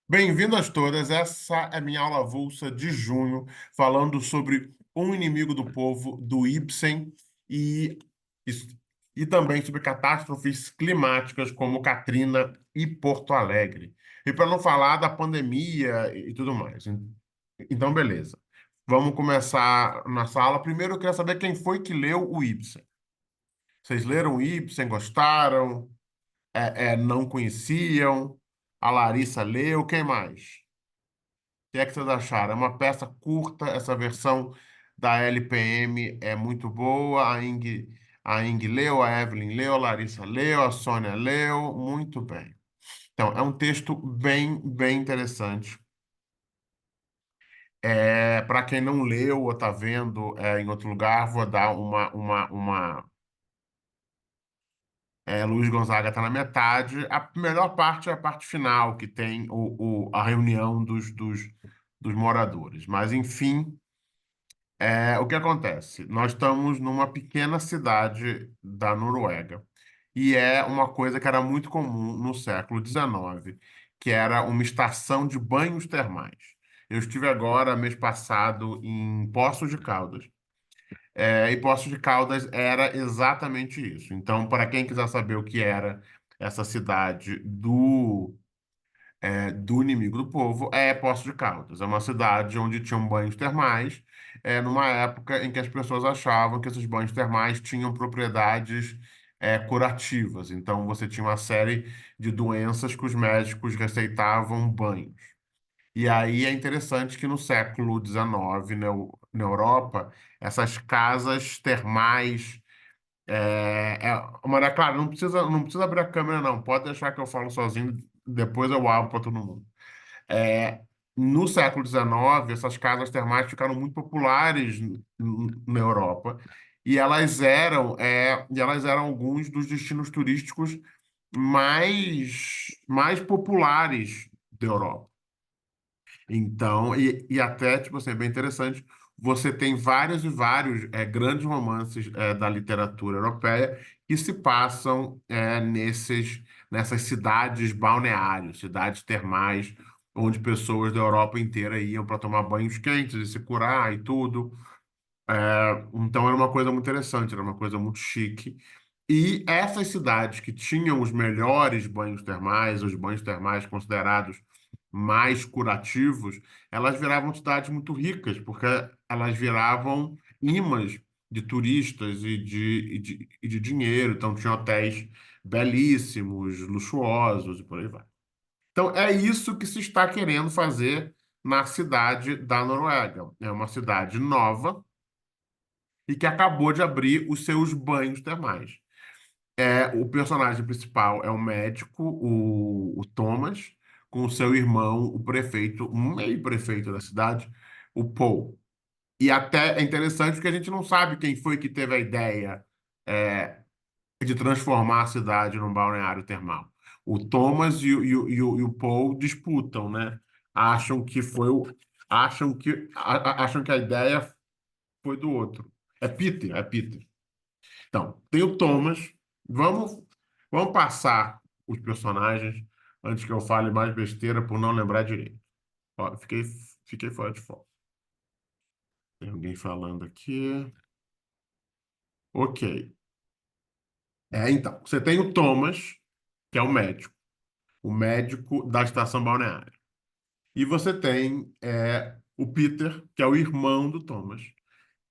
Bem-vindas todas. Essa é minha aula avulsa de junho, falando sobre Um Inimigo do Povo, do Ibsen, e, e, e também sobre catástrofes climáticas como Katrina e Porto Alegre. E para não falar da pandemia e tudo mais. Então, beleza. Vamos começar nossa aula. Primeiro, eu queria saber quem foi que leu o Ibsen. Vocês leram o Ibsen, gostaram? Não conheciam? A Larissa leu, quem mais? O que é que vocês acharam? É uma peça curta, essa versão da LPM é muito boa. A Ing leu, a Evelyn leu, a Larissa leu, a Sônia leu. Muito bem. Então, é um texto bem interessante. Para quem não leu ou está vendo em outro lugar, vou dar uma. Luiz Gonzaga está na metade. A melhor parte é a parte final, que tem a reunião dos moradores. Mas, enfim. O que acontece? Nós estamos numa pequena cidade da Noruega e é uma coisa que era muito comum no século XIX, que era uma estação de banhos termais. Eu estive agora, mês passado, em Poços de Caldas. E Poços de Caldas era exatamente isso. Então, para quem quiser saber o que era essa cidade do inimigo do povo é Poços de Caldas. É uma cidade onde tinham banhos termais, numa época em que as pessoas achavam que esses banhos termais tinham propriedades curativas. Então, você tinha uma série de doenças que os médicos receitavam banhos. E aí é interessante que no século XIX, na Europa, essas casas termais. Mas, claro, não precisa abrir a câmera, não. Pode deixar que eu falo sozinho, depois eu abro para todo mundo. É, no século XIX, essas casas termais ficaram muito populares na Europa e elas eram alguns dos destinos turísticos mais populares da Europa. Então, e até, tipo assim, é bem interessante, você tem vários e vários grandes romances da literatura europeia que se passam nessas cidades balneários, cidades termais, onde pessoas da Europa inteira iam para tomar banhos quentes e se curar e tudo. Então era uma coisa muito interessante, era uma coisa muito chique. E essas cidades que tinham os melhores banhos termais, os banhos termais considerados mais curativos, elas viravam cidades muito ricas, porque elas viravam imãs de turistas e de dinheiro. Então tinha hotéis belíssimos, luxuosos e por aí vai. Então é isso que se está querendo fazer na cidade da Noruega. É uma cidade nova e que acabou de abrir os seus banhos termais. O personagem principal é o médico, o Thomas, com o seu irmão, o prefeito, um meio-prefeito da cidade, o Paul. E até é interessante porque a gente não sabe quem foi que teve a ideia é, de transformar a cidade num balneário termal. O Thomas e o Paul disputam, né? Acham que foi o, acham que a ideia foi do outro. É Peter, é Peter. Então, tem o Thomas. Vamos, vamos passar os personagens antes que eu fale mais besteira por não lembrar direito. Ó, fiquei fora de foco. Tem alguém falando aqui. Ok. Então, você tem o Thomas, que é o médico da estação balneária. E você tem o Peter, que é o irmão do Thomas,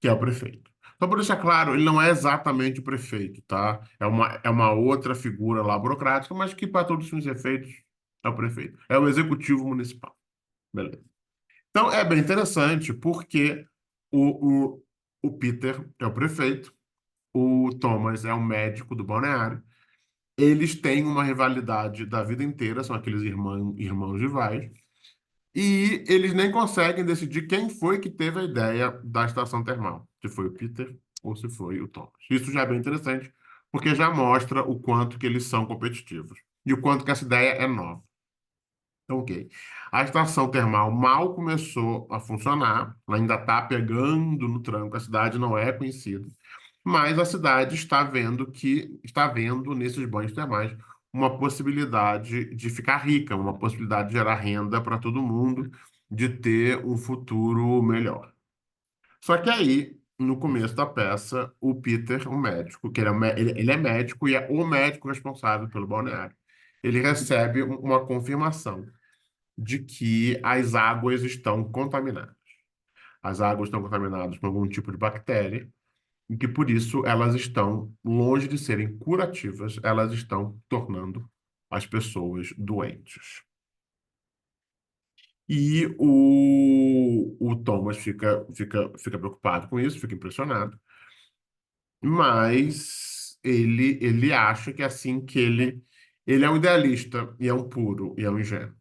que é o prefeito. Só para deixar claro, ele não é exatamente o prefeito, tá? É uma outra figura lá burocrática, mas que, para todos os efeitos, é o prefeito. É o executivo municipal. Beleza. Então, é bem interessante, porque o, o, o Peter é o prefeito, o Thomas é o médico do balneário. Eles têm uma rivalidade da vida inteira, são aqueles irmãos rivais. E eles nem conseguem decidir quem foi que teve a ideia da estação termal, se foi o Peter ou se foi o Thomas. Isso já é bem interessante, porque já mostra o quanto que eles são competitivos e o quanto que essa ideia é nova. Então, ok. A estação termal mal começou a funcionar, ela ainda está pegando no tranco, a cidade não é conhecida, mas a cidade está vendo nesses banhos termais uma possibilidade de ficar rica, uma possibilidade de gerar renda para todo mundo, de ter um futuro melhor. Só que aí, no começo da peça, o Peter, o médico, que ele é médico e é o médico responsável pelo balneário, ele recebe uma confirmação de que as águas estão contaminadas. As águas estão contaminadas com algum tipo de bactéria e que, por isso, elas estão, longe de serem curativas, elas estão tornando as pessoas doentes. E o Thomas fica preocupado com isso, fica impressionado, mas ele acha que é assim que ele é um idealista e é um puro e é um ingênuo.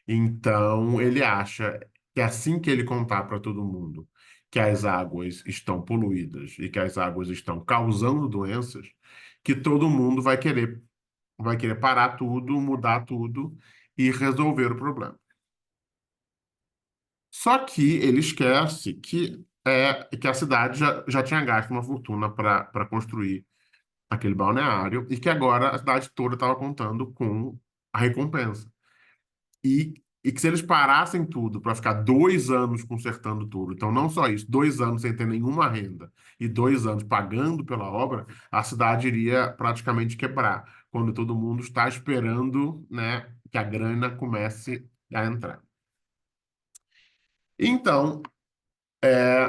Então ele acha que assim que ele contar para todo mundo que as águas estão poluídas e que as águas estão causando doenças, que todo mundo vai querer parar tudo, mudar tudo e resolver o problema. Só que ele esquece que a cidade já tinha gasto uma fortuna para construir aquele balneário e que agora a cidade toda estava contando com a recompensa. E que se eles parassem tudo para ficar 2 anos consertando tudo, então não só isso, 2 anos sem ter nenhuma renda e 2 anos pagando pela obra, a cidade iria praticamente quebrar, quando todo mundo está esperando, né, que a grana comece a entrar. Então,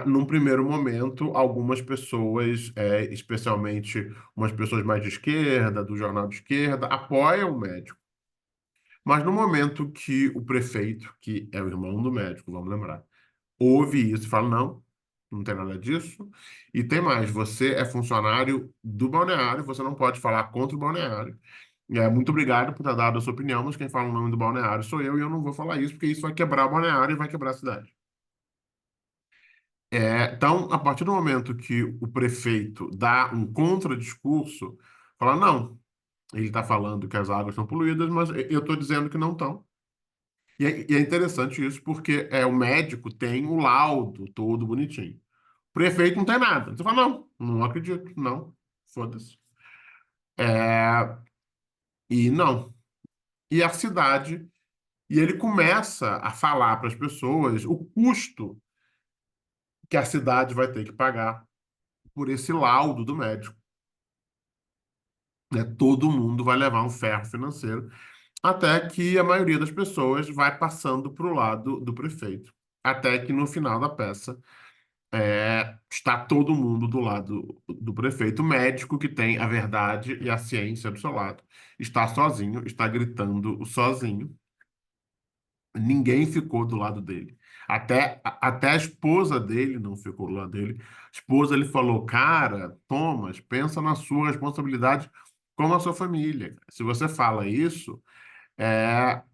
num primeiro momento, algumas pessoas, especialmente umas pessoas mais de esquerda, do jornal de esquerda, apoiam o médico. Mas no momento que o prefeito, que é o irmão do médico, vamos lembrar, ouve isso e fala: não, não tem nada disso. E tem mais: você é funcionário do balneário, você não pode falar contra o balneário. Muito obrigado por ter dado a sua opinião, mas quem fala o nome do balneário sou eu e eu não vou falar isso, porque isso vai quebrar o balneário e vai quebrar a cidade. Então, a partir do momento que o prefeito dá um contradiscurso, fala: não, ele está falando que as águas estão poluídas, mas eu estou dizendo que não estão. E é interessante isso, porque o médico tem o laudo todo bonitinho. O prefeito não tem nada. Você fala: não, não acredito, não, foda-se. É, e não. E a cidade, e ele começa a falar para as pessoas o custo que a cidade vai ter que pagar por esse laudo do médico. Né? Todo mundo vai levar um ferro financeiro, até que a maioria das pessoas vai passando para o lado do prefeito. Até que no final da peça está todo mundo do lado do prefeito. O médico que tem a verdade e a ciência do seu lado está sozinho, está gritando sozinho. Ninguém ficou do lado dele. Até a esposa dele não ficou do lado dele. A esposa ele falou: cara, Thomas, pensa na sua responsabilidade com a sua família. Se você fala isso,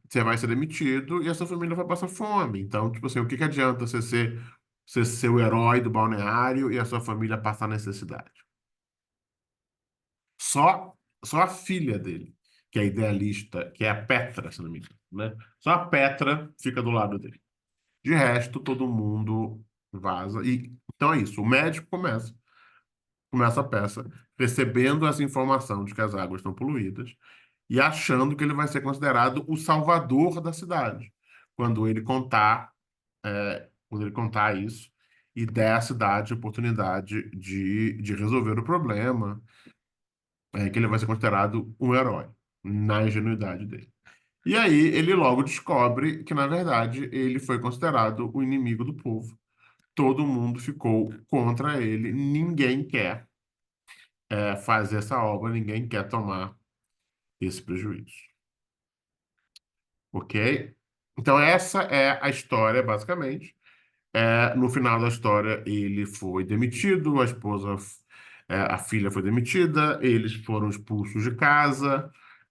você vai ser demitido e a sua família vai passar fome. Então, tipo assim, o que que adianta você ser o herói do balneário e a sua família passar necessidade? Só, só a filha dele, que é idealista, que é a Petra, se não me engano, né? Só a Petra fica do lado dele. De resto, todo mundo vaza. E então é isso. O médico começa a peça recebendo essa informação de que as águas estão poluídas e achando que ele vai ser considerado o salvador da cidade quando ele contar isso e der à cidade a oportunidade de resolver o problema, que ele vai ser considerado um herói na ingenuidade dele. E aí ele logo descobre que, na verdade, ele foi considerado o inimigo do povo. Todo mundo ficou contra ele, ninguém quer fazer essa obra, ninguém quer tomar esse prejuízo. Ok? Então, essa é a história, basicamente. No final da história, ele foi demitido, a filha foi demitida, eles foram expulsos de casa.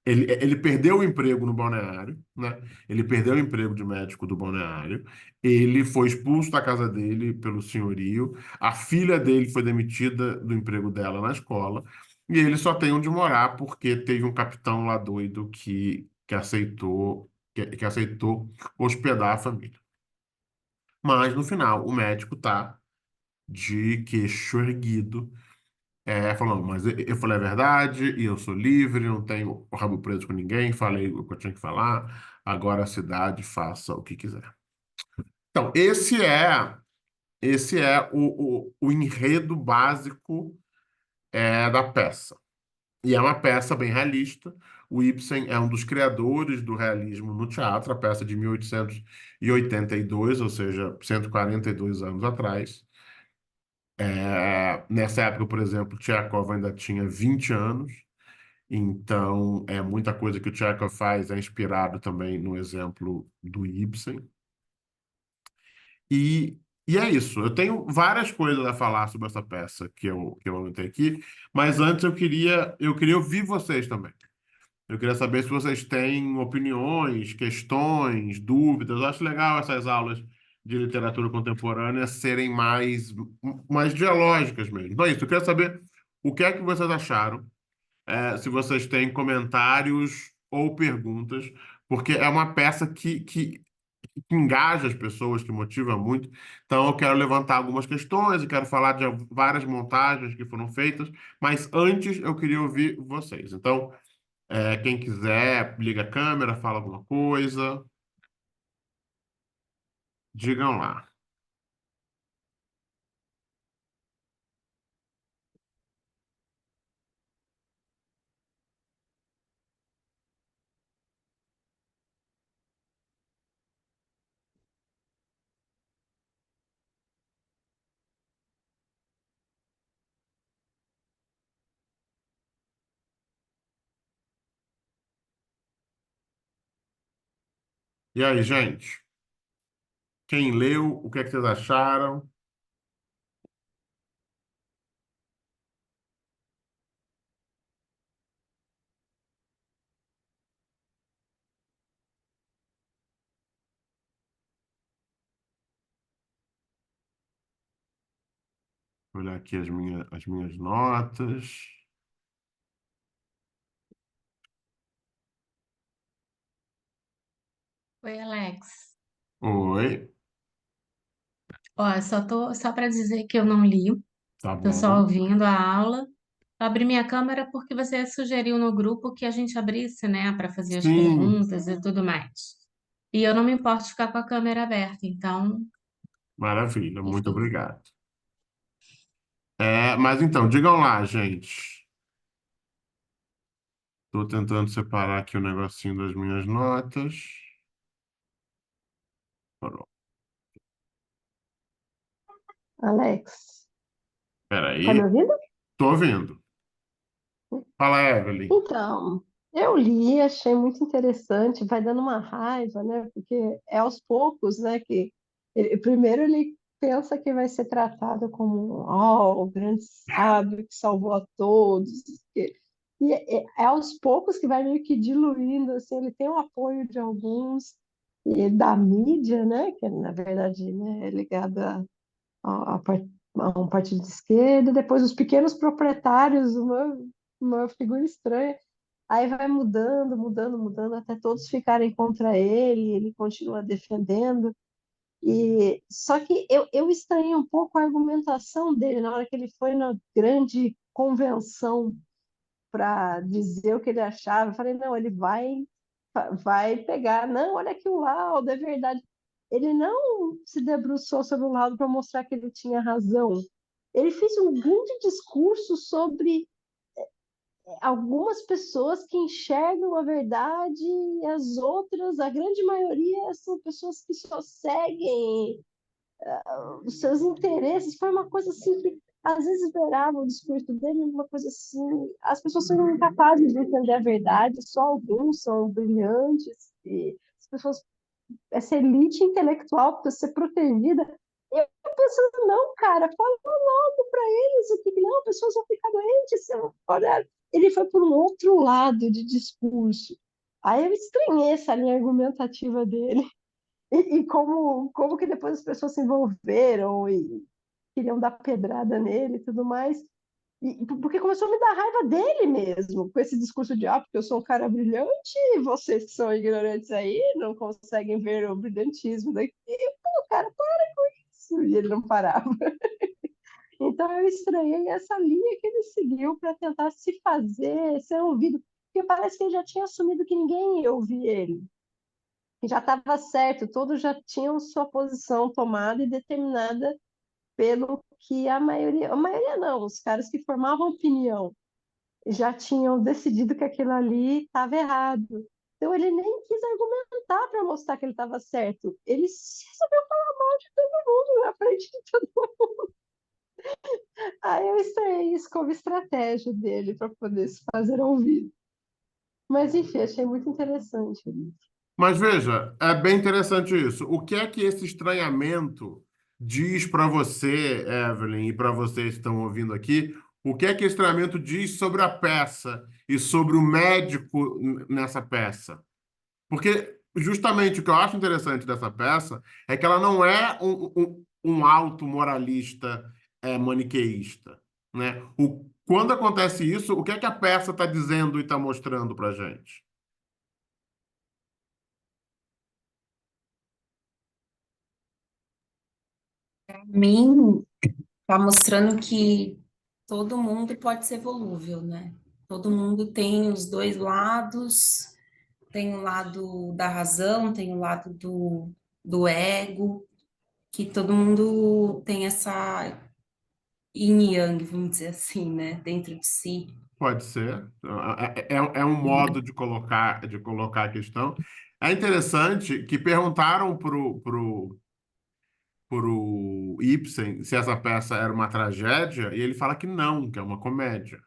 Ele perdeu o emprego no balneário, né? Ele perdeu o emprego de médico do balneário. Ele foi expulso da casa dele pelo senhorio. A filha dele foi demitida do emprego dela na escola. E ele só tem onde morar porque teve um capitão lá doido que aceitou hospedar a família. Mas no final, o médico tá de queixo erguido Falando, mas eu falei a verdade e eu sou livre, não tenho o rabo preso com ninguém, falei o que eu tinha que falar, agora a cidade faça o que quiser. Então, esse é o enredo básico da peça. E é uma peça bem realista. O Ibsen é um dos criadores do realismo no teatro, a peça de 1882, ou seja, 142 anos atrás. Nessa época, por exemplo, Tchekhov ainda tinha 20 anos, então muita coisa que o Tchekhov faz é inspirado também no exemplo do Ibsen. E, e é isso. Eu tenho várias coisas a falar sobre essa peça que eu anotei aqui, mas antes eu queria ouvir vocês também. Eu queria saber se vocês têm opiniões, questões, dúvidas. Eu acho legal essas aulas de literatura contemporânea serem mais dialógicas mesmo. Então é isso. Eu queria saber o que é que vocês acharam, se vocês têm comentários ou perguntas, porque é uma peça que engaja as pessoas, que motiva muito. Então, eu quero levantar algumas questões, eu quero falar de várias montagens que foram feitas, mas antes eu queria ouvir vocês. Então, quem quiser, liga a câmera, fala alguma coisa, digam lá. E aí, gente? Quem leu, o que é que vocês acharam? Vou olhar aqui as minhas notas. Oi, Alex. Oi, Ó, só para dizer que eu não li, tá tô só bom. ouvindo a aula. Eu abri minha câmera porque você sugeriu no grupo que a gente abrisse, né, para fazer as Sim, perguntas e tudo mais. E eu não me importo de ficar com a câmera aberta, então, maravilha, muito enfim. obrigado. Mas então, digam lá, gente. Estou tentando separar aqui o negocinho das minhas notas. Pronto. Alex, tá me Peraí, ouvindo? tô ouvindo. Fala, Evelyn. Então, eu li, achei muito interessante, vai dando uma raiva, né? Porque é aos poucos, né? Primeiro ele pensa que vai ser tratado como o grande sábio que salvou a todos. E é aos poucos que vai meio que diluindo, assim, ele tem o apoio de alguns e da mídia, né? Que na verdade, né, é ligada a, a par- a um partido de esquerda, depois os pequenos proprietários, uma figura estranha. Aí vai mudando, mudando, mudando, até todos ficarem contra ele, ele continua defendendo. E só que eu estranhei um pouco a argumentação dele na hora que ele foi na grande convenção para dizer o que ele achava. Eu falei, não, ele vai pegar, não, olha aqui o laudo, é verdade. Ele não se debruçou sobre o laudo para mostrar que ele tinha razão. Ele fez um grande discurso sobre algumas pessoas que enxergam a verdade e as outras, a grande maioria, são pessoas que só seguem os seus interesses. Foi uma coisa assim que às vezes beirava o discurso dele, uma coisa assim. As pessoas são incapazes de entender a verdade, só alguns são brilhantes, e as pessoas, essa elite intelectual precisa ser protegida. Eu pensando, não, cara, fala logo para eles o que não, pessoas vão ficar doentes. Olha, ele foi por um outro lado de discurso. Aí eu estranhei essa linha argumentativa dele. E como que depois as pessoas se envolveram e queriam dar pedrada nele e tudo mais. Porque começou a me dar raiva dele mesmo, com esse discurso de, porque eu sou um cara brilhante e vocês que são ignorantes aí não conseguem ver o brilhantismo daqui. Pô, cara, para com isso. E ele não parava. Então eu estranhei essa linha que ele seguiu para tentar se fazer ser ouvido, porque parece que ele já tinha assumido que ninguém ia ouvir ele, que já estava certo, todos já tinham sua posição tomada e determinada pelo que a maioria não, os caras que formavam opinião já tinham decidido que aquilo ali estava errado. Então ele nem quis argumentar para mostrar que ele estava certo. Ele resolveu falar mal de todo mundo na frente de todo mundo. Aí eu estranhei isso como estratégia dele para poder se fazer ouvir. Mas enfim, achei muito interessante. Mas veja, é bem interessante isso. O que é que esse estranhamento diz para você, Evelyn, e para vocês que estão ouvindo aqui? O que é que esse estranhamento diz sobre a peça e sobre o médico nessa peça? Porque justamente o que eu acho interessante dessa peça é que ela não é um alto moralista maniqueísta, né? Quando acontece isso, o que é que a peça está dizendo e está mostrando para gente? Mim, tá mostrando que todo mundo pode ser volúvel, né? Todo mundo tem os dois lados, tem o lado da razão, tem o lado do ego, que todo mundo tem essa yin e yang, vamos dizer assim, né? Dentro de si. Pode ser. É um modo de colocar a questão. É interessante que perguntaram pro Ibsen se essa peça era uma tragédia, e ele fala que não, que é uma comédia.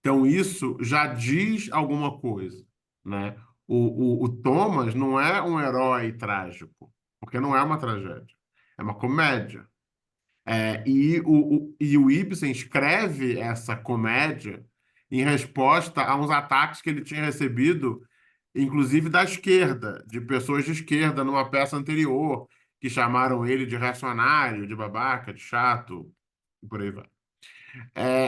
Então, isso já diz alguma coisa, né? O Thomas não é um herói trágico, porque não é uma tragédia, é uma comédia. E o Ibsen escreve essa comédia em resposta a uns ataques que ele tinha recebido, inclusive da esquerda, de pessoas de esquerda, numa peça anterior, que chamaram ele de reacionário, de babaca, de chato, e por aí vai.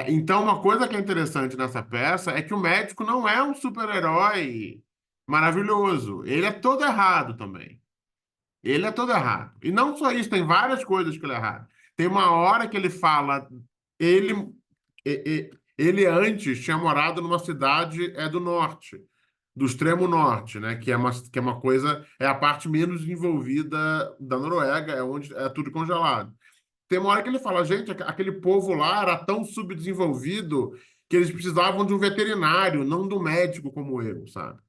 Então, uma coisa que é interessante nessa peça é que o médico não é um super-herói maravilhoso. Ele é todo errado também. Ele é todo errado. E não só isso, tem várias coisas que ele é errado. Tem uma hora que ele fala, ele, ele antes tinha morado numa cidade do norte, do extremo norte, né? Que é uma coisa, é a parte menos desenvolvida da Noruega, é onde é tudo congelado. Tem uma hora que ele fala, gente, aquele povo lá era tão subdesenvolvido que eles precisavam de um veterinário, não de um médico como eu, sabe?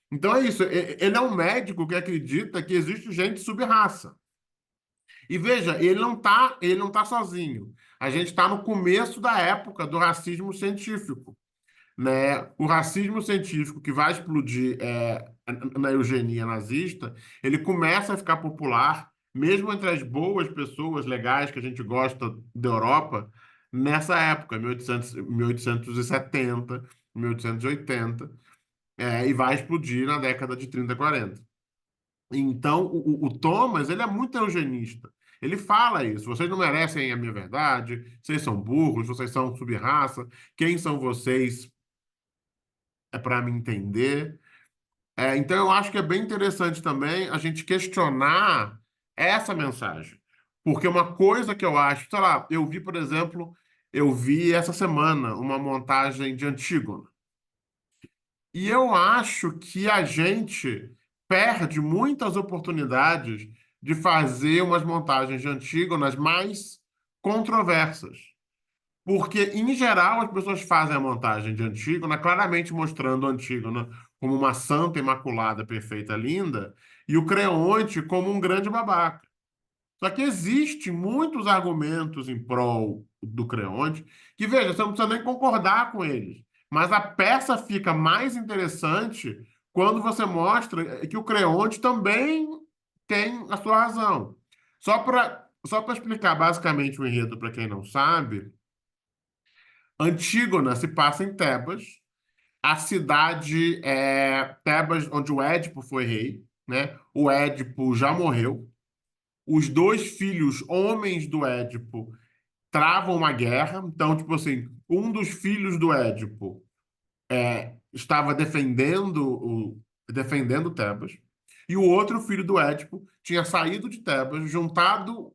Então é isso. Ele é um médico que acredita que existe gente sub-raça. E veja, ele não tá sozinho. A gente está no começo da época do racismo científico, né? O racismo científico que vai explodir na eugenia nazista, ele começa a ficar popular, mesmo entre as boas pessoas legais que a gente gosta da Europa, nessa época, 1800, 1870, 1880, e vai explodir na década de 30, 40. Então, o Thomas, ele é muito eugenista. Ele fala isso. Vocês não merecem a minha verdade. Vocês são burros. Vocês são sub-raça. Quem são vocês para me entender? Então, eu acho que é bem interessante também a gente questionar essa mensagem. Porque uma coisa que eu acho, sei lá, eu vi essa semana uma montagem de Antígona. E eu acho que a gente perde muitas oportunidades de fazer umas montagens de Antígonas mais controversas. Porque, em geral, as pessoas fazem a montagem de Antígona claramente mostrando Antígona como uma santa imaculada, perfeita, linda, e o Creonte como um grande babaca. Só que existem muitos argumentos em prol do Creonte que, veja, você não precisa nem concordar com eles. Mas a peça fica mais interessante quando você mostra que o Creonte também tem a sua razão. Só para explicar basicamente o enredo para quem não sabe, Antígona se passa em Tebas. A cidade é Tebas, onde o Édipo foi rei, né? O Édipo já morreu. Os dois filhos homens do Édipo travam uma guerra. Então, tipo assim, um dos filhos do Édipo estava defendendo Tebas, e o outro filho do Édipo tinha saído de Tebas, juntado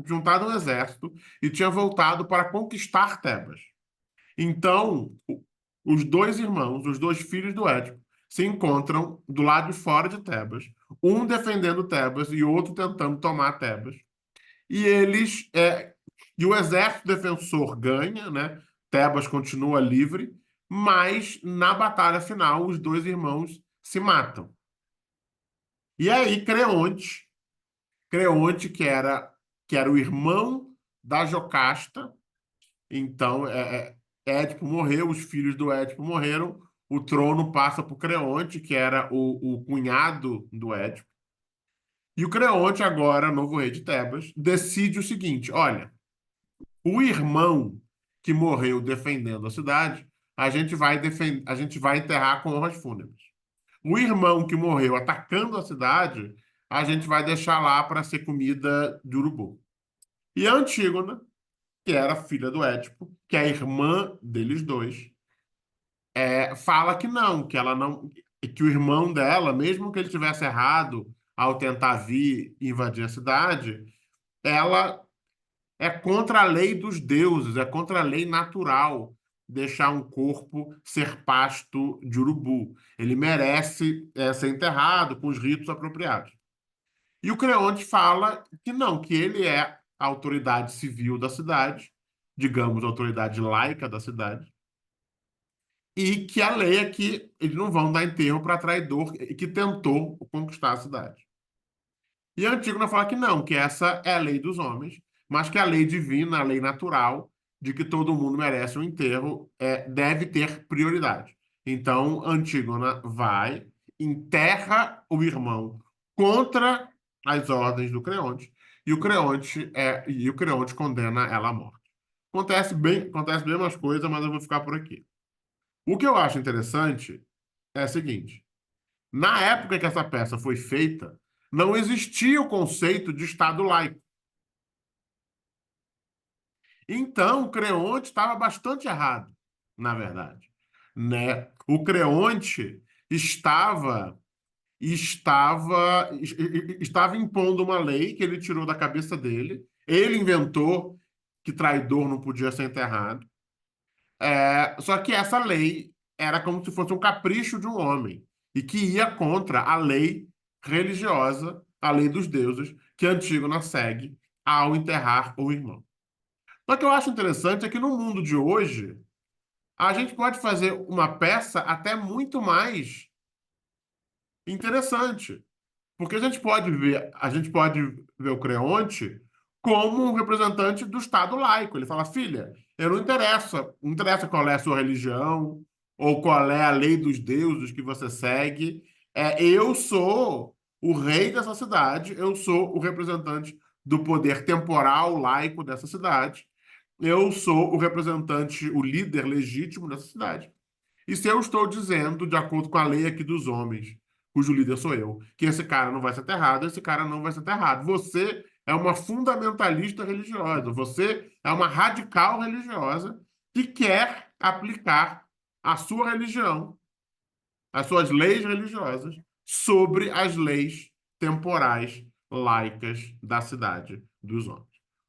juntado um exército e tinha voltado para conquistar Tebas. Então, os dois irmãos, os dois filhos do Édipo, se encontram do lado de fora de Tebas, um defendendo Tebas e outro tentando tomar Tebas. E e o exército defensor ganha, né? Tebas continua livre, mas na batalha final os dois irmãos se matam. E aí Creonte que era o irmão da Jocasta, então Édipo morreu, os filhos do Édipo morreram, o trono passa para o Creonte, que era o cunhado do Édipo. E o Creonte, agora novo rei de Tebas, decide o seguinte: olha, o irmão que morreu defendendo a cidade, a gente vai enterrar com honras fúnebres. O irmão que morreu atacando a cidade, a gente vai deixar lá para ser comida de urubu. E a Antígona, que era filha do Édipo, que é a irmã deles dois, fala que não, que ela não, que o irmão dela, mesmo que ele tivesse errado ao tentar vir invadir a cidade, ela é contra a lei dos deuses, é contra a lei natural deixar um corpo ser pasto de urubu. Ele merece ser enterrado com os ritos apropriados. E o Creonte fala que não, que ele é a autoridade civil da cidade, digamos, a autoridade laica da cidade, e que a lei é que eles não vão dar enterro para traidor que tentou conquistar a cidade. E a Antígona fala que não, que essa é a lei dos homens, mas que a lei divina, a lei natural, de que todo mundo merece um enterro, deve ter prioridade. Então, Antígona vai, enterra o irmão contra as ordens do Creonte, e o Creonte condena ela à morte. Acontece bem umas coisas, mas eu vou ficar por aqui. O que eu acho interessante é o seguinte: na época que essa peça foi feita, não existia o conceito de Estado laico. Então, o Creonte estava bastante errado, na verdade, né? O Creonte estava impondo uma lei que ele tirou da cabeça dele. Ele inventou que traidor não podia ser enterrado. Só que essa lei era como se fosse um capricho de um homem e que ia contra a lei religiosa, a lei dos deuses, que Antígona segue ao enterrar o irmão. Só que eu acho interessante é que no mundo de hoje, a gente pode fazer uma peça até muito mais interessante. Porque a gente pode ver o Creonte como um representante do Estado laico. Ele fala, filha, eu não interessa qual é a sua religião ou qual é a lei dos deuses que você segue. Eu sou o rei dessa cidade, eu sou o representante do poder temporal laico dessa cidade, eu sou o representante, o líder legítimo dessa cidade. E se eu estou dizendo, de acordo com a lei aqui dos homens, cujo líder sou eu, que esse cara não vai ser aterrado, esse cara não vai ser aterrado. Você é uma fundamentalista religiosa, você é uma radical religiosa que quer aplicar a sua religião, as suas leis religiosas, sobre as leis temporais laicas da cidade dos homens.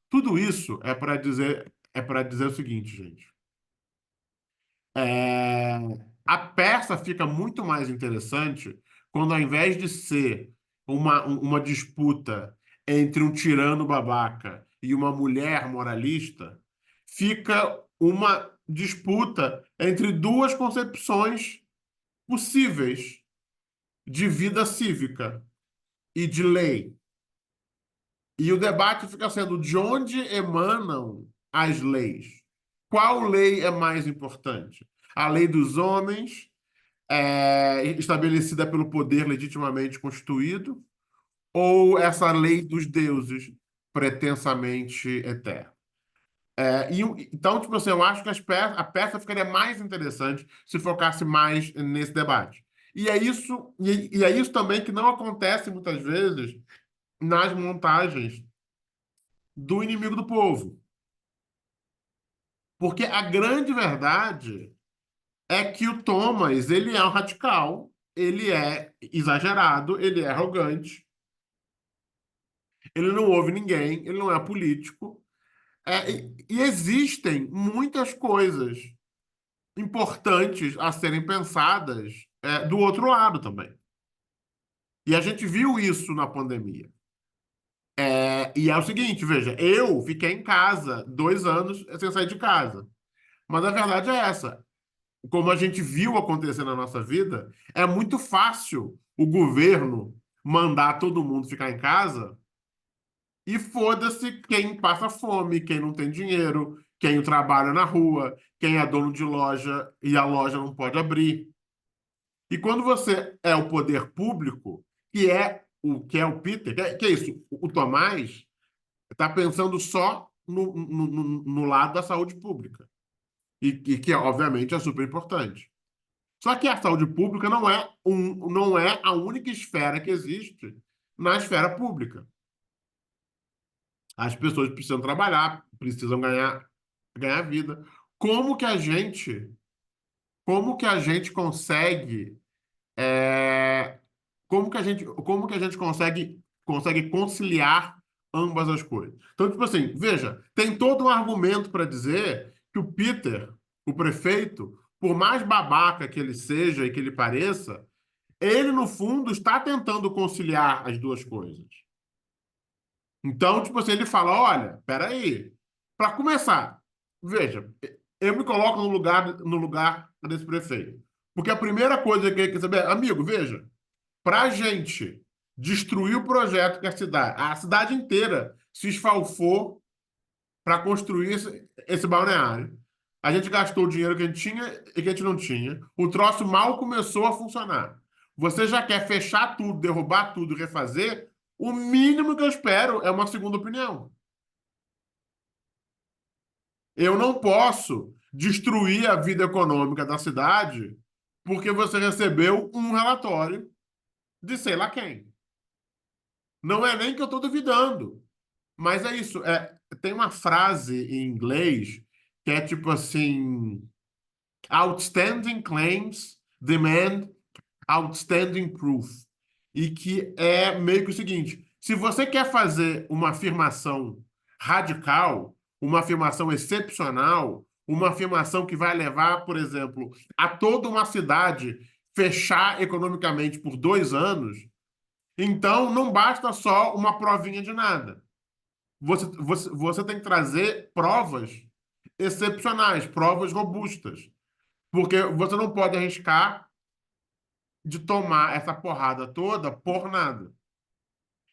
Tudo isso é para dizer o seguinte, gente. É, a peça fica muito mais interessante quando, ao invés de ser uma disputa entre um tirano babaca e uma mulher moralista, fica uma disputa entre duas concepções possíveis de vida cívica e de lei. E o debate fica sendo de onde emanam as leis. Qual lei é mais importante? A lei dos homens, estabelecida pelo poder legitimamente constituído, ou essa lei dos deuses, pretensamente eterna? Então, tipo assim, eu acho que a peça ficaria mais interessante se focasse mais nesse debate. E é isso também que não acontece muitas vezes nas montagens do Inimigo do Povo. Porque a grande verdade é que o Thomas, ele é um radical, ele é exagerado, ele é arrogante, ele não ouve ninguém, ele não é político. E existem muitas coisas importantes a serem pensadas do outro lado também. E a gente viu isso na pandemia. E é o seguinte, veja, eu fiquei em casa 2 anos sem sair de casa. Mas a verdade é essa. Como a gente viu acontecer na nossa vida, é muito fácil o governo mandar todo mundo ficar em casa e foda-se quem passa fome, quem não tem dinheiro, quem trabalha na rua, quem é dono de loja e a loja não pode abrir. E quando você é o poder público, que é o Peter, que é isso, o Tomás está pensando só no lado da saúde pública. E que, obviamente, é super importante. Só que a saúde pública não é a única esfera que existe na esfera pública. As pessoas precisam trabalhar, precisam ganhar vida. Como que a gente, como que a gente consegue, é, como que a gente consegue conciliar ambas as coisas? Então, tipo assim, veja, tem todo um argumento para dizer que o Peter, o prefeito, por mais babaca que ele seja e que ele pareça, ele, no fundo, está tentando conciliar as duas coisas. Então, tipo assim, ele fala: olha, peraí, para começar, veja, eu me coloco no lugar desse prefeito. Porque a primeira coisa que ele quer saber, amigo, veja, para a gente destruir o projeto que a cidade inteira se esfalfou para construir esse balneário. A gente gastou o dinheiro que a gente tinha e que a gente não tinha. O troço mal começou a funcionar. Você já quer fechar tudo, derrubar tudo, refazer? O mínimo que eu espero é uma segunda opinião. Eu não posso destruir a vida econômica da cidade porque você recebeu um relatório de sei lá quem. Não é nem que eu estou duvidando, mas é isso. Tem uma frase em inglês que é tipo assim: outstanding claims demand outstanding proof. E que é meio que o seguinte: se você quer fazer uma afirmação radical, uma afirmação excepcional, uma afirmação que vai levar, por exemplo, a toda uma cidade fechar economicamente por 2 anos, então não basta só uma provinha de nada. Você tem que trazer provas excepcionais, provas robustas, porque você não pode arriscar de tomar essa porrada toda por nada.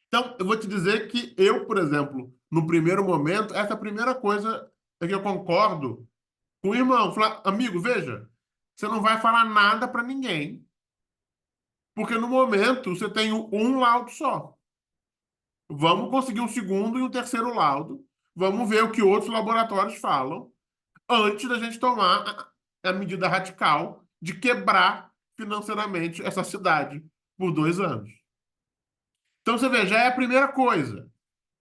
Então, eu vou te dizer que eu, por exemplo, no primeiro momento, essa é a primeira coisa que eu concordo com o irmão. Falar: amigo, veja, você não vai falar nada para ninguém, porque no momento você tem um laudo só. Vamos conseguir um segundo e um terceiro laudo. Vamos ver o que outros laboratórios falam antes da gente tomar a medida radical de quebrar financeiramente essa cidade por 2 anos. Então, você vê, já é a primeira coisa.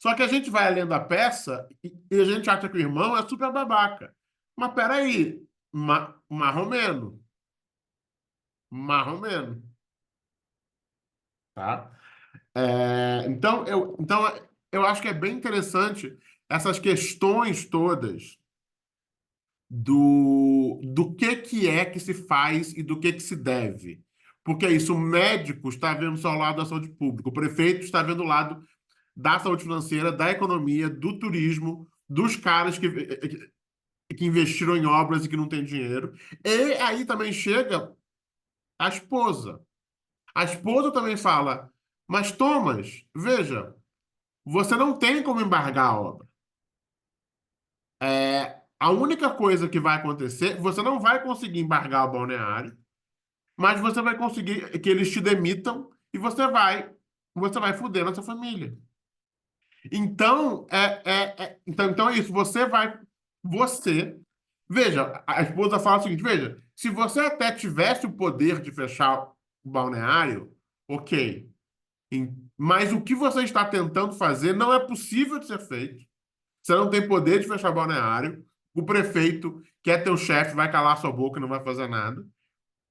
Só que a gente vai lendo a peça e a gente acha que o irmão é super babaca. Mas peraí, marromeno. Marromeno. Tá? Então, eu acho que é bem interessante essas questões todas do que é que se faz e do que se deve. Porque é isso, o médico está vendo só o lado da saúde pública, o prefeito está vendo o lado da saúde financeira, da economia, do turismo, dos caras que investiram em obras e que não têm dinheiro. E aí também chega a esposa. A esposa também fala: mas Thomas, veja, você não tem como embargar a obra. A única coisa que vai acontecer, você não vai conseguir embargar o balneário, mas você vai conseguir que eles te demitam e você vai foder na sua família. Então é isso. Veja, a esposa fala o seguinte: veja, se você até tivesse o poder de fechar o balneário, ok. Mas o que você está tentando fazer não é possível de ser feito. Você não tem poder de fechar o balneário. O prefeito, que é teu chefe, vai calar sua boca e não vai fazer nada.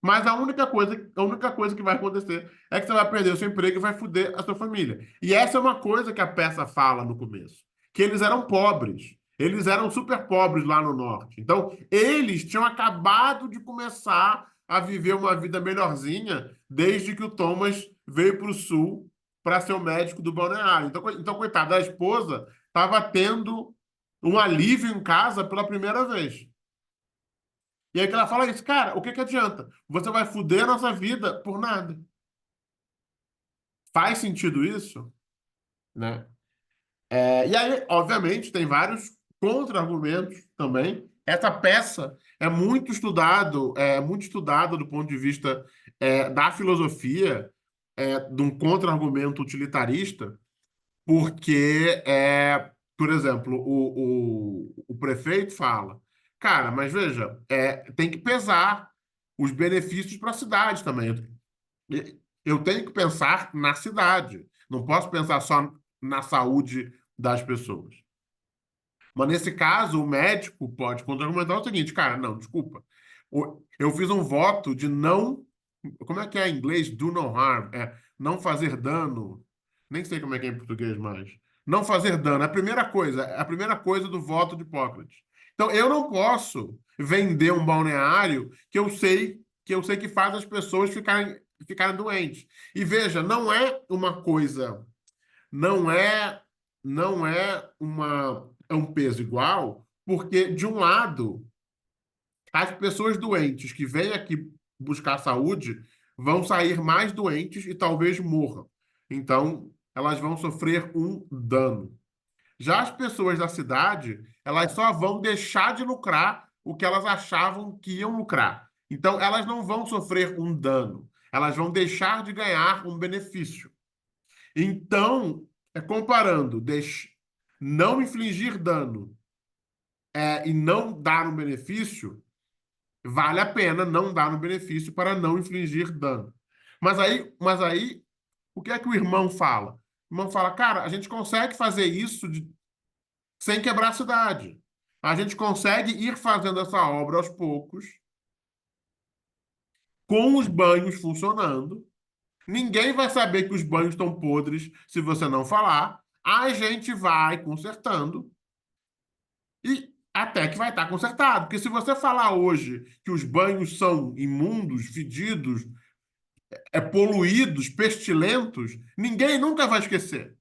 Mas a única coisa que vai acontecer é que você vai perder o seu emprego e vai foder a sua família. E essa é uma coisa que a peça fala no começo, que eles eram pobres. Eles eram super pobres lá no norte. Então, eles tinham acabado de começar a viver uma vida melhorzinha desde que o Thomas veio para o sul para ser o médico do balneário. Então, coitada, a esposa estava tendo um alívio em casa pela primeira vez. E aí que ela fala isso, cara, o que que adianta? Você vai foder a nossa vida por nada. Faz sentido isso? Né? E aí, obviamente, tem vários contra-argumentos também. Essa peça é muito estudado do ponto de vista da filosofia, de um contra-argumento utilitarista, porque, por exemplo, o prefeito fala, cara, mas veja, tem que pesar os benefícios para a cidade também. Eu tenho que pensar na cidade, não posso pensar só na saúde das pessoas. Mas nesse caso, o médico pode contra-argumentar o seguinte, cara, não, desculpa. Eu fiz um voto de não. Como é que é em inglês? Do no harm. Não fazer dano. Nem sei como é que é em português mais. Não fazer dano. É a primeira coisa do voto de Hipócrates. Então, eu não posso vender um balneário que eu sei que faz as pessoas ficarem doentes. E veja, não é uma coisa não é um peso igual, porque de um lado, as pessoas doentes que vêm aqui buscar saúde vão sair mais doentes e talvez morram. Então, elas vão sofrer um dano. Já as pessoas da cidade, elas só vão deixar de lucrar o que elas achavam que iam lucrar. Então, elas não vão sofrer um dano. Elas vão deixar de ganhar um benefício. Então, comparando, não infligir dano e não dar um benefício, vale a pena não dar um benefício para não infligir dano. Mas aí, o que é que o irmão fala? O irmão fala, cara, a gente consegue fazer isso sem quebrar a cidade. A gente consegue ir fazendo essa obra aos poucos, com os banhos funcionando. Ninguém vai saber que os banhos estão podres se você não falar. A gente vai consertando e até que vai estar consertado. Porque se você falar hoje que os banhos são imundos, fedidos, poluídos, pestilentos, ninguém nunca vai esquecer.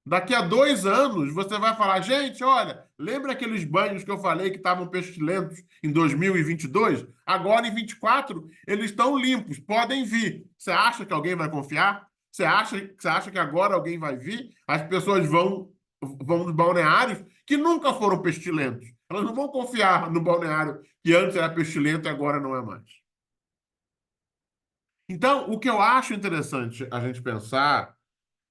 Daqui a 2 anos, você vai falar, gente, olha, lembra aqueles banhos que eu falei que estavam pestilentos em 2022? Agora, em 24, eles estão limpos, podem vir. Você acha que alguém vai confiar? Você acha que agora alguém vai vir? As pessoas vão nos balneários que nunca foram pestilentos. Elas não vão confiar no balneário que antes era pestilento e agora não é mais. Então, o que eu acho interessante a gente pensar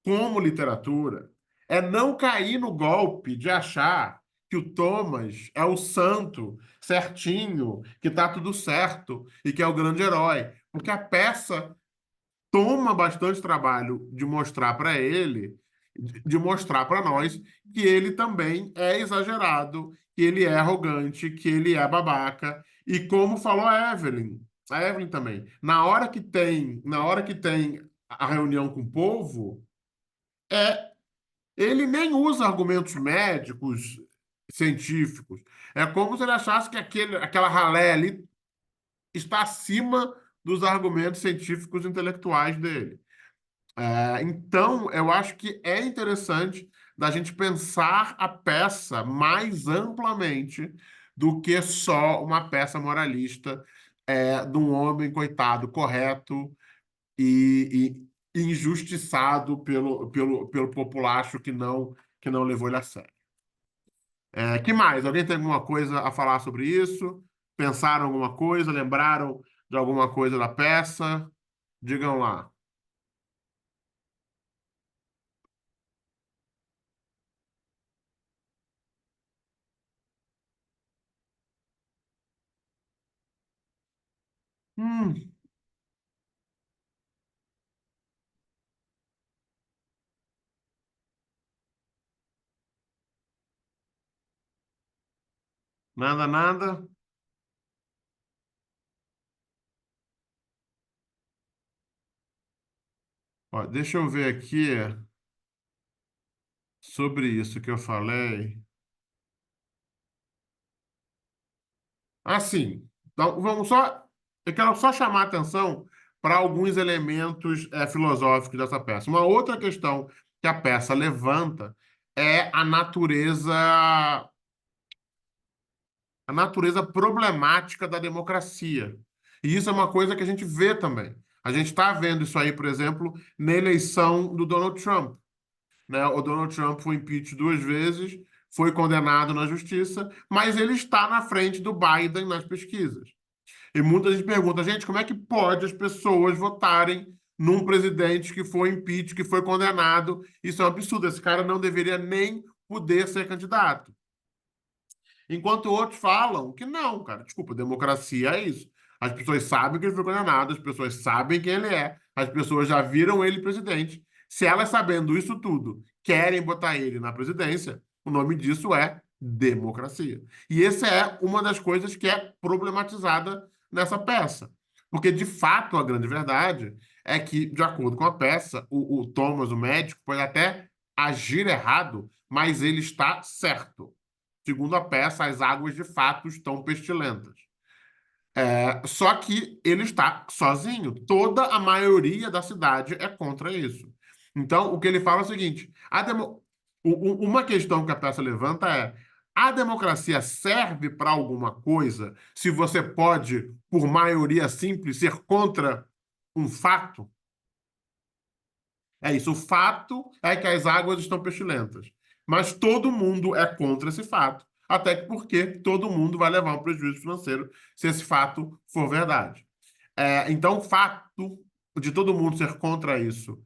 como literatura é não cair no golpe de achar que o Thomas é o santo certinho, que tá tudo certo e que é o grande herói. Porque a peça toma bastante trabalho de mostrar para ele, de mostrar para nós que ele também é exagerado, que ele é arrogante, que ele é babaca. E como falou a Evelyn também, na hora que tem a reunião com o povo, ele nem usa argumentos médicos, científicos. É como se ele achasse que aquela ralé ali está acima dos argumentos científicos e intelectuais dele. Então, eu acho que é interessante da gente pensar a peça mais amplamente do que só uma peça moralista de um homem, coitado, correto e injustiçado pelo populacho que não levou ele a sério. Que mais? Alguém tem alguma coisa a falar sobre isso? Pensaram alguma coisa? Lembraram de alguma coisa da peça? Digam lá. Hum, nada, nada. Ó, deixa eu ver aqui sobre isso que eu falei. Assim, então vamos só. Eu quero só chamar a atenção para alguns elementos filosóficos dessa peça. Uma outra questão que a peça levanta é a natureza problemática da democracia. E isso é uma coisa que a gente vê também. A gente está vendo isso aí, por exemplo, na eleição do Donald Trump, né? O Donald Trump foi impeachment 2 vezes, foi condenado na justiça, mas ele está na frente do Biden nas pesquisas. E muita gente pergunta, gente, como é que pode as pessoas votarem num presidente que foi impeachment, que foi condenado? Isso é um absurdo. Esse cara não deveria nem poder ser candidato. Enquanto outros falam que não, cara, desculpa, democracia é isso. As pessoas sabem que ele foi condenado, as pessoas sabem quem ele é, as pessoas já viram ele presidente. Se elas, sabendo isso tudo, querem botar ele na presidência, o nome disso é democracia. E essa é uma das coisas que é problematizada nessa peça. Porque, de fato, a grande verdade é que, de acordo com a peça, o Thomas, o médico, pode até agir errado, mas ele está certo. Segundo a peça, as águas de fato estão pestilentas. Só que ele está sozinho. Toda a maioria da cidade é contra isso. Então, o que ele fala é o seguinte: uma questão que a peça levanta é: a democracia serve para alguma coisa se você pode, por maioria simples, ser contra um fato? É isso. O fato é que as águas estão pestilentas. Mas todo mundo é contra esse fato. Até que porque todo mundo vai levar um prejuízo financeiro se esse fato for verdade. Então, o fato de todo mundo ser contra isso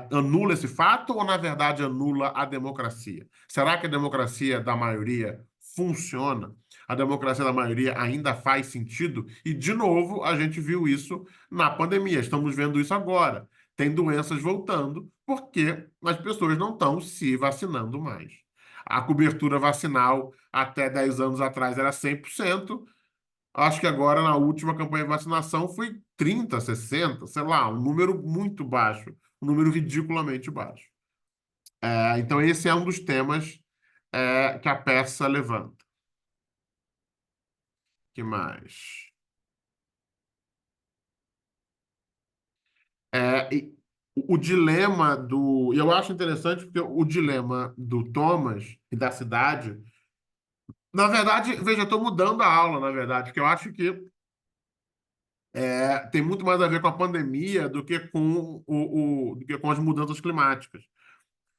anula esse fato ou, na verdade, anula a democracia? Será que a democracia da maioria funciona? A democracia da maioria ainda faz sentido? E, de novo, a gente viu isso na pandemia. Estamos vendo isso agora. Tem doenças voltando porque as pessoas não estão se vacinando mais. A cobertura vacinal até 10 anos atrás era 100%. Acho que agora, na última campanha de vacinação, foi 30, 60, sei lá, um número muito baixo, um número ridiculamente baixo. Então, esse é um dos temas que a peça levanta. Que mais? O dilema do. E eu acho interessante porque o dilema do Thomas e da cidade. Na verdade, veja, eu estou mudando a aula, na verdade, porque eu acho que tem muito mais a ver com a pandemia do que com, do que com as mudanças climáticas.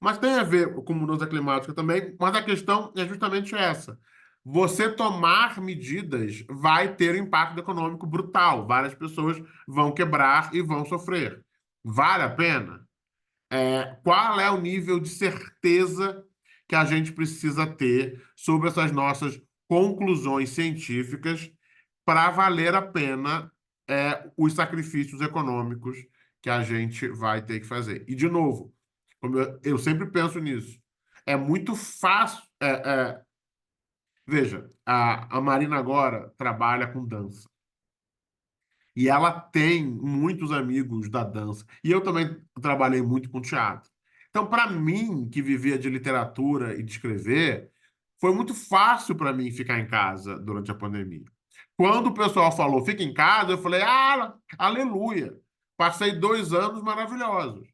Mas tem a ver com mudança climática também, mas a questão é justamente essa. Você tomar medidas vai ter um impacto econômico brutal. Várias pessoas vão quebrar e vão sofrer. Vale a pena? Qual é o nível de certeza que a gente precisa ter sobre essas nossas conclusões científicas para valer a pena os sacrifícios econômicos que a gente vai ter que fazer? E, de novo, como eu sempre penso nisso, é muito fácil. Veja, a Marina agora trabalha com dança. E ela tem muitos amigos da dança. E eu também trabalhei muito com teatro. Então, para mim, que vivia de literatura e de escrever, foi muito fácil para mim ficar em casa durante a pandemia. Quando o pessoal falou, fica em casa, eu falei, aleluia. Passei 2 anos maravilhosos.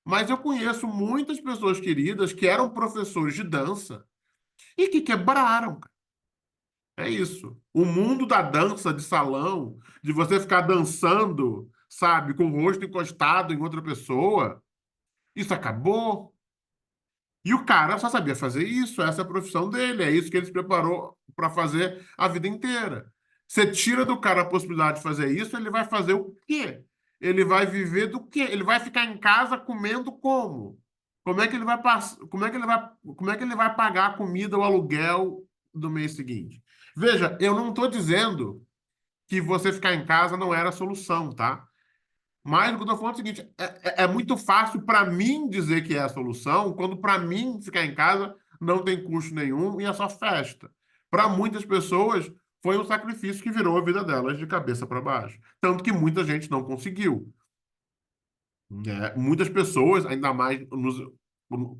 Mas eu conheço muitas pessoas queridas que eram professores de dança e que quebraram. É isso. O mundo da dança de salão, de você ficar dançando, sabe, com o rosto encostado em outra pessoa, isso acabou. E o cara só sabia fazer isso, essa é a profissão dele, é isso que ele se preparou para fazer a vida inteira. Você tira do cara a possibilidade de fazer isso, ele vai fazer o quê? Ele vai viver do quê? Ele vai ficar em casa comendo como? Como é que ele vai passar, como é que ele vai pagar a comida, o aluguel do mês seguinte? Veja, eu não estou dizendo que você ficar em casa não era a solução, tá? Mas o que eu estou falando é o seguinte: é muito fácil para mim dizer que é a solução, quando para mim ficar em casa não tem custo nenhum e é só festa. Para muitas pessoas, foi um sacrifício que virou a vida delas de cabeça para baixo. Tanto que muita gente não conseguiu. né? Muitas pessoas, ainda mais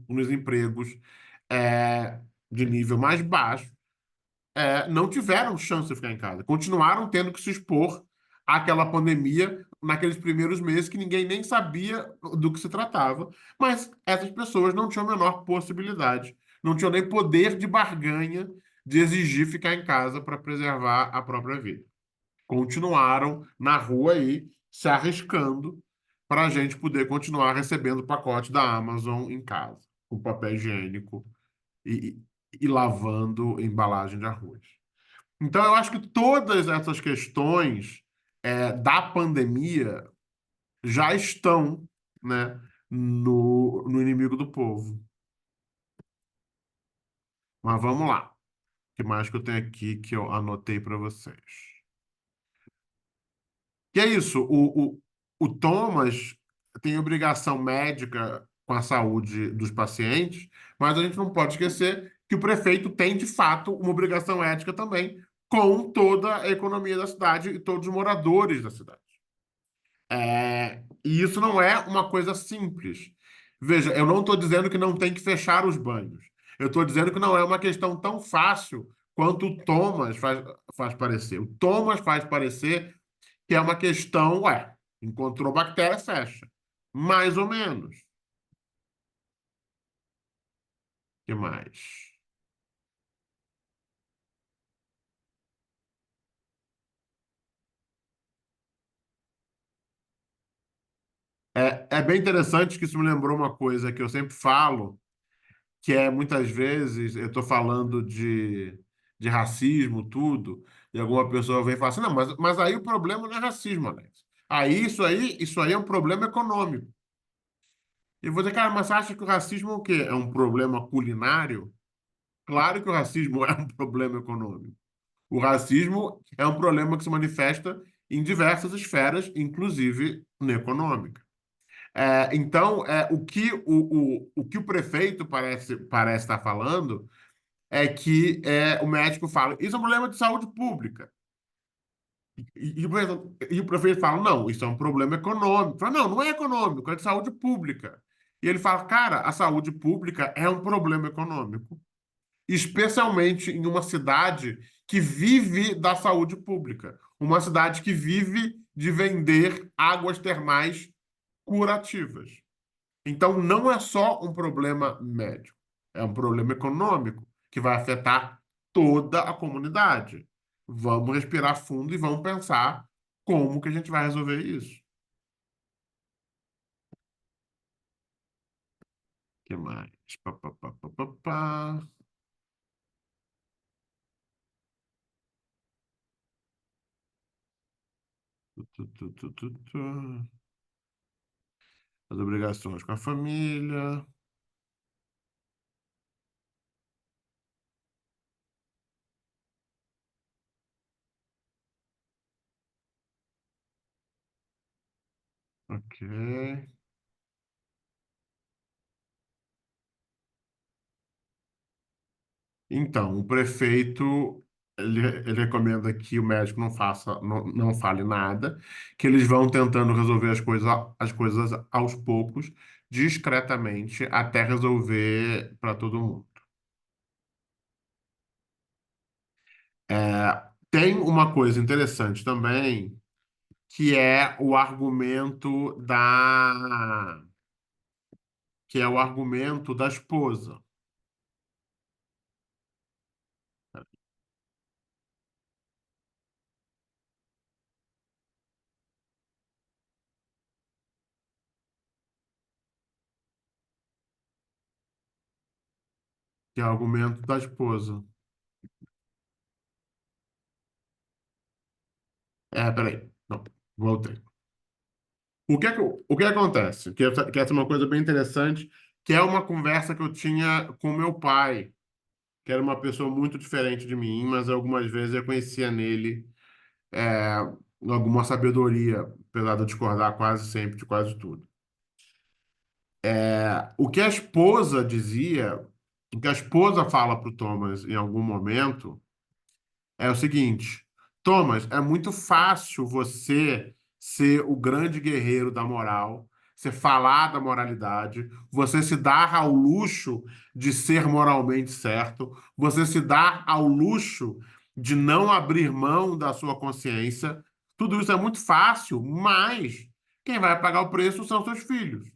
nos empregos é, de nível mais baixo, não tiveram chance de ficar em casa. Continuaram tendo que se expor àquela pandemia naqueles primeiros meses que ninguém nem sabia do que se tratava. Mas essas pessoas não tinham a menor possibilidade, não tinham nem poder de barganha de exigir ficar em casa para preservar a própria vida. Continuaram na rua aí se arriscando para a gente poder continuar recebendo o pacote da Amazon em casa, com papel higiênico e, e lavando embalagem de arroz. Então, eu acho que todas essas questões da pandemia já estão, né, no inimigo do povo. Mas vamos lá. O que mais que eu tenho aqui que eu anotei para vocês? Que é isso, o Thomas tem obrigação médica com a saúde dos pacientes, mas a gente não pode esquecer que o prefeito tem, de fato, uma obrigação ética também com toda a economia da cidade e todos os moradores da cidade. E isso não é uma coisa simples. Veja, eu não estou dizendo que não tem que fechar os banhos. Eu estou dizendo que não é uma questão tão fácil quanto o Thomas faz parecer. O Thomas faz parecer que é uma questão, encontrou bactéria, fecha. Mais ou menos. O que mais? É bem interessante que isso me lembrou uma coisa que eu sempre falo, que é muitas vezes eu estou falando de racismo, tudo, e alguma pessoa vem e fala assim, não, mas aí o problema não é racismo, Alex. Isso aí é um problema econômico. E eu vou dizer, cara, mas você acha que o racismo é o quê? É um problema culinário? Claro que o racismo é um problema econômico. O racismo é um problema que se manifesta em diversas esferas, inclusive na econômica. Então, o que o prefeito parece estar falando é que o médico fala, isso é um problema de saúde pública. E o prefeito fala, não, isso é um problema econômico. Fala, não, não é econômico, é de saúde pública. E ele fala, cara, a saúde pública é um problema econômico, especialmente em uma cidade que vive da saúde pública, uma cidade que vive de vender águas termais curativas. Então, não é só um problema médico, é um problema econômico que vai afetar toda a comunidade. Vamos respirar fundo e vamos pensar como que a gente vai resolver isso. O que mais? Pá, pá, pá, pá, pá, pá. Tu. As obrigações com a família. Ok. Então, o prefeito ele recomenda que o médico não fale nada, que eles vão tentando resolver as coisas aos poucos, discretamente, até resolver para todo mundo. Tem uma coisa interessante também, que é o argumento da esposa, que é o argumento da esposa. Peraí, não, voltei. O que acontece? Que essa é uma coisa bem interessante, que é uma conversa que eu tinha com meu pai, que era uma pessoa muito diferente de mim, mas algumas vezes eu conhecia nele é, alguma sabedoria, apesar de eu discordar quase sempre de quase tudo. O que a esposa dizia, o que a esposa fala para o Thomas em algum momento é o seguinte: Thomas, é muito fácil você ser o grande guerreiro da moral, você falar da moralidade, você se dar ao luxo de ser moralmente certo, você se dar ao luxo de não abrir mão da sua consciência. Tudo isso é muito fácil, mas quem vai pagar o preço são seus filhos.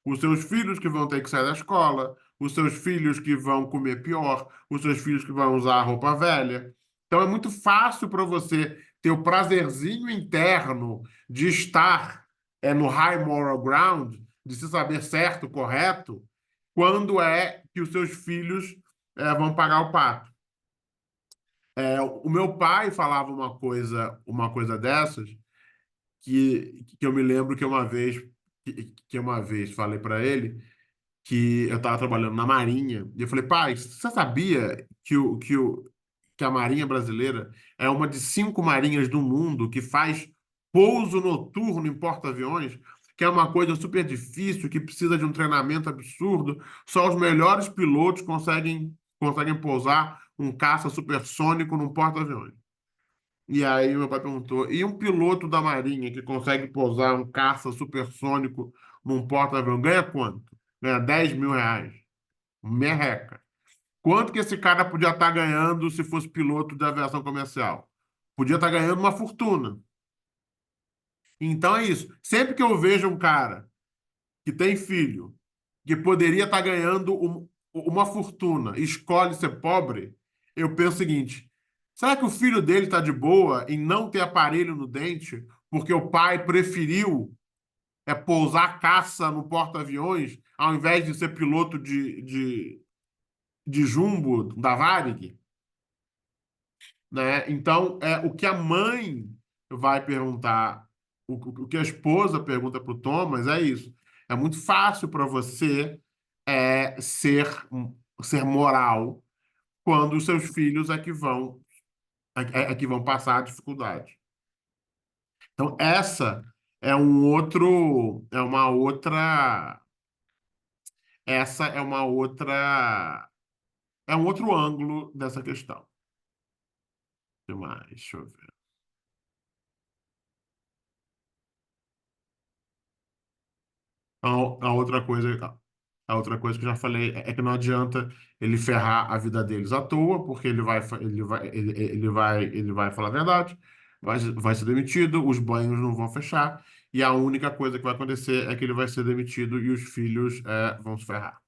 Os seus filhos que vão ter que sair da escola, os seus filhos que vão comer pior, os seus filhos que vão usar roupa velha. Então é muito fácil para você ter o prazerzinho interno de estar no high moral ground, de se saber certo, correto, quando é que os seus filhos vão pagar o pato. O meu pai falava uma coisa dessas, que eu me lembro que uma vez falei para ele que eu estava trabalhando na Marinha, e eu falei, pai, você sabia que a Marinha Brasileira é uma de 5 marinhas do mundo que faz pouso noturno em porta-aviões, que é uma coisa super difícil, que precisa de um treinamento absurdo, só os melhores pilotos conseguem pousar um caça supersônico num porta-aviões. E aí meu pai perguntou, e um piloto da Marinha que consegue pousar um caça supersônico num porta-aviões ganha quanto? Ganha R$ 10.000. Merreca. Quanto que esse cara podia estar ganhando se fosse piloto de aviação comercial? Podia estar ganhando uma fortuna. Então é isso. Sempre que eu vejo um cara que tem filho, que poderia estar ganhando uma fortuna, e escolhe ser pobre, eu penso o seguinte: será que o filho dele está de boa em não ter aparelho no dente, porque o pai preferiu pousar caça no porta-aviões ao invés de ser piloto de jumbo da Varig? Né? Então, o que a mãe vai perguntar, o que a esposa pergunta para o Thomas é isso. É muito fácil para você ser moral quando os seus filhos é que vão passar a dificuldade. Então, essa é um outro ângulo dessa questão. O que mais? Deixa eu ver. A outra coisa, a outra coisa que eu já falei é que não adianta ele ferrar a vida deles à toa, porque ele vai falar a verdade, vai ser demitido, os banhos não vão fechar, e a única coisa que vai acontecer é que ele vai ser demitido e os filhos vão se ferrar.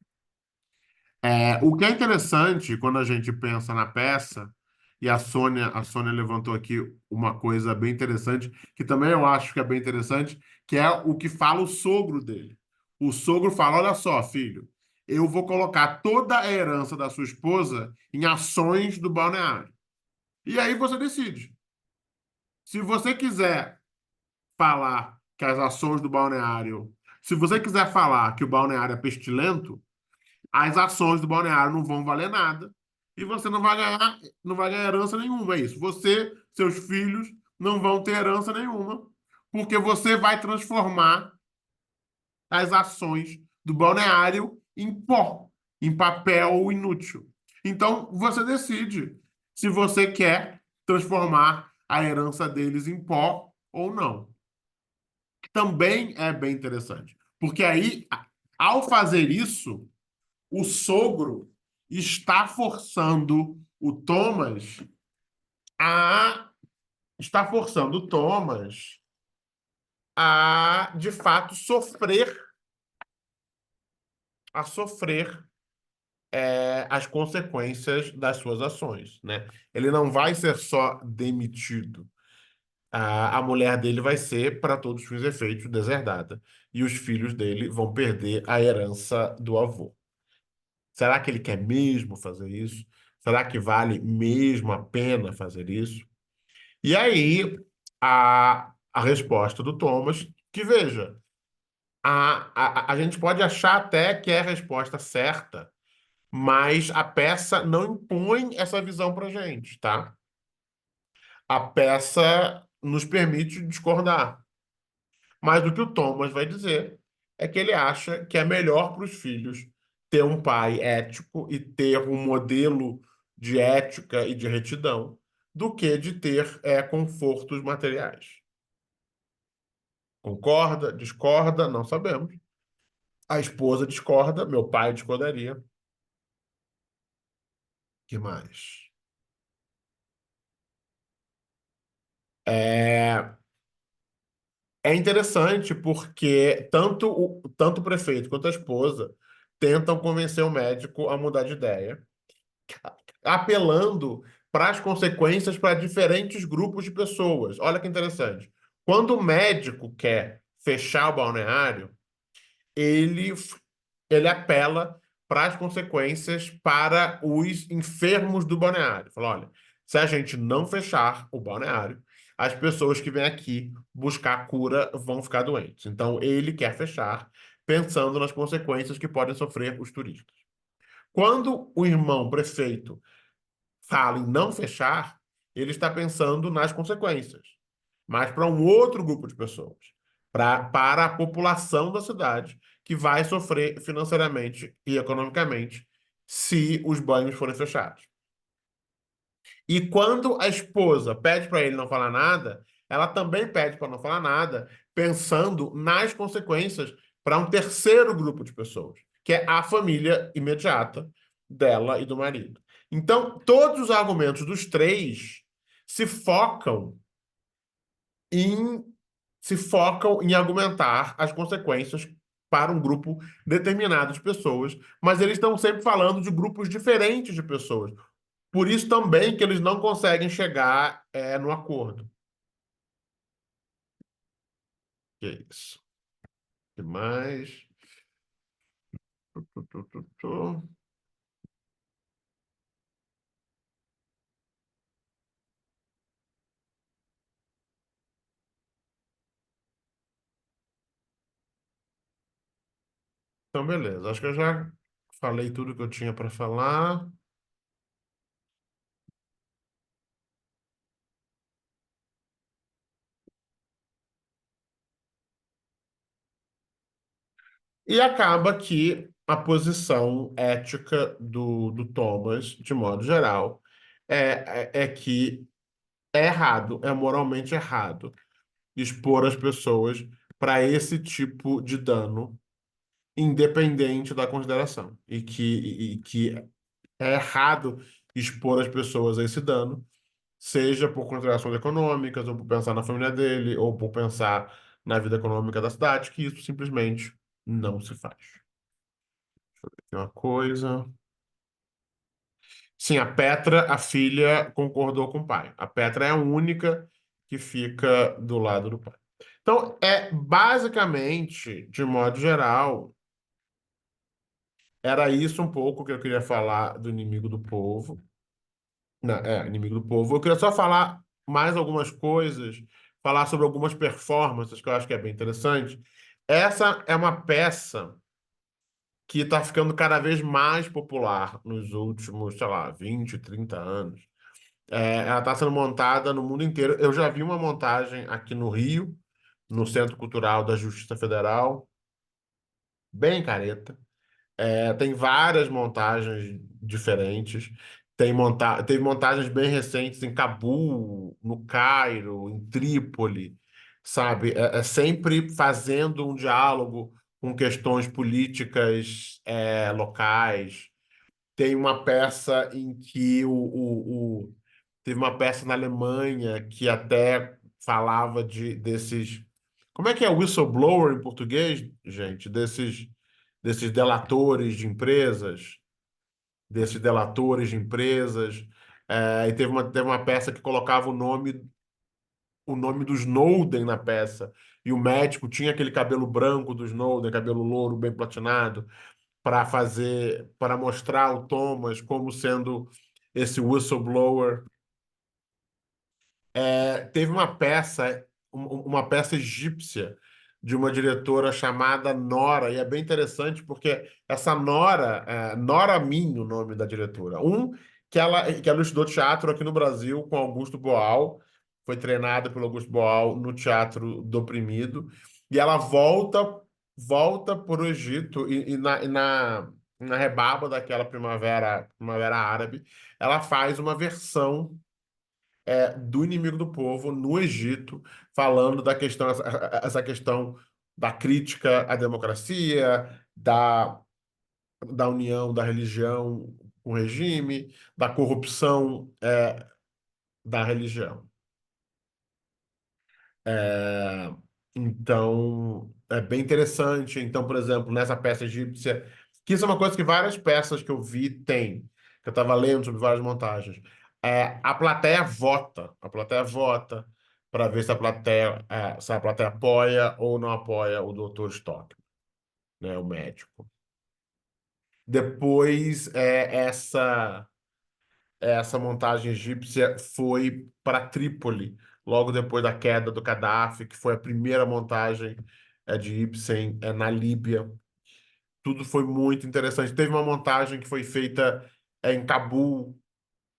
O que é interessante quando a gente pensa na peça, e a Sônia levantou aqui uma coisa bem interessante, que também eu acho que é bem interessante, que é o que fala o sogro dele. O sogro fala: olha só, filho, eu vou colocar toda a herança da sua esposa em ações do balneário. E aí você decide. Se você quiser falar que as ações do balneário, se você quiser falar que o balneário é pestilento, as ações do balneário não vão valer nada e você não vai ganhar herança nenhuma. É isso. Você, seus filhos, não vão ter herança nenhuma, porque você vai transformar as ações do balneário em pó, em papel inútil. Então, você decide se você quer transformar a herança deles em pó ou não. Também é bem interessante, porque aí, ao fazer isso, o sogro está forçando o Thomas a está forçando o Thomas a de fato sofrer as consequências das suas ações, né? Ele não vai ser só demitido. A mulher dele vai ser, para todos os fins e efeitos, deserdada. E os filhos dele vão perder a herança do avô. Será que ele quer mesmo fazer isso? Será que vale mesmo a pena fazer isso? E aí, a resposta do Thomas, que veja, a gente pode achar até que é a resposta certa, mas a peça não impõe essa visão para gente, tá? A peça nos permite discordar. Mas o que o Thomas vai dizer é que ele acha que é melhor para os filhos ter um pai ético e ter um modelo de ética e de retidão do que de ter confortos materiais. Concorda? Discorda? Não sabemos. A esposa discorda, meu pai discordaria. Que mais? É, é interessante porque tanto o prefeito quanto a esposa tentam convencer o médico a mudar de ideia, apelando para as consequências para diferentes grupos de pessoas. Olha que interessante. Quando o médico quer fechar o balneário, ele, ele apela para as consequências para os enfermos do balneário. Fala, olha, se a gente não fechar o balneário, as pessoas que vêm aqui buscar cura vão ficar doentes. Então, ele quer fechar, pensando nas consequências que podem sofrer os turistas. Quando o irmão prefeito fala em não fechar, ele está pensando nas consequências, mas para um outro grupo de pessoas, para a população da cidade, que vai sofrer financeiramente e economicamente se os banhos forem fechados. E quando a esposa pede para ele não falar nada, ela também pede para não falar nada, pensando nas consequências para um terceiro grupo de pessoas, que é a família imediata dela e do marido. Então, todos os argumentos dos três se focam em argumentar as consequências para um grupo determinado de pessoas, mas eles estão sempre falando de grupos diferentes de pessoas. Por isso também que eles não conseguem chegar no acordo. Que é isso? O que mais? Tu. Então, beleza. Acho que eu já falei tudo que eu tinha para falar. E acaba que a posição ética do Thomas, de modo geral, é que é errado, é moralmente errado expor as pessoas para esse tipo de dano, independente da consideração. E que é errado expor as pessoas a esse dano, seja por considerações econômicas, ou por pensar na família dele, ou por pensar na vida econômica da cidade, que isso simplesmente não se faz. Tem uma coisa. Sim, a Petra, a filha, concordou com o pai. A Petra é a única que fica do lado do pai. Então, basicamente, de modo geral, era isso um pouco que eu queria falar do inimigo do povo. Não, inimigo do povo. Eu queria só falar mais algumas coisas, falar sobre algumas performances que eu acho que é bem interessante. Essa é uma peça que está ficando cada vez mais popular nos últimos, sei lá, 20, 30 anos. Ela está sendo montada no mundo inteiro. Eu já vi uma montagem aqui no Rio, no Centro Cultural da Justiça Federal, bem careta. Tem várias montagens diferentes. Teve montagens bem recentes em Cabul, no Cairo, em Trípoli, sabe? É sempre fazendo um diálogo com questões políticas locais. Tem uma peça em que teve uma peça na Alemanha que até falava desses. Como é que é whistleblower em português, gente? Desses delatores de empresas, desses delatores de empresas. E teve uma peça que colocava o nome do Snowden na peça. E o médico tinha aquele cabelo branco do Snowden, cabelo louro, bem platinado, para mostrar o Thomas como sendo esse whistleblower. Teve uma peça egípcia de uma diretora chamada Nora, e é bem interessante porque essa Nora, Nora Min, o nome da diretora. Que ela estudou teatro aqui no Brasil com Augusto Boal, foi treinada pelo Augusto Boal no Teatro do Oprimido, e ela volta para o Egito e na rebaba daquela primavera árabe, ela faz uma versão do Inimigo do Povo no Egito, falando da questão, essa questão da crítica à democracia, da união da religião com o regime, da corrupção da religião. É, então, é bem interessante. Então, por exemplo, nessa peça egípcia, que isso é uma coisa que várias peças que eu vi têm, que eu estava lendo sobre várias montagens. A plateia vota para ver se a plateia apoia ou não apoia o Dr. Stockman, né, o médico. Depois, essa montagem egípcia foi para Trípoli, logo depois da queda do Gaddafi, que foi a primeira montagem de Ibsen na Líbia. Tudo foi muito interessante. Teve uma montagem que foi feita em Cabul,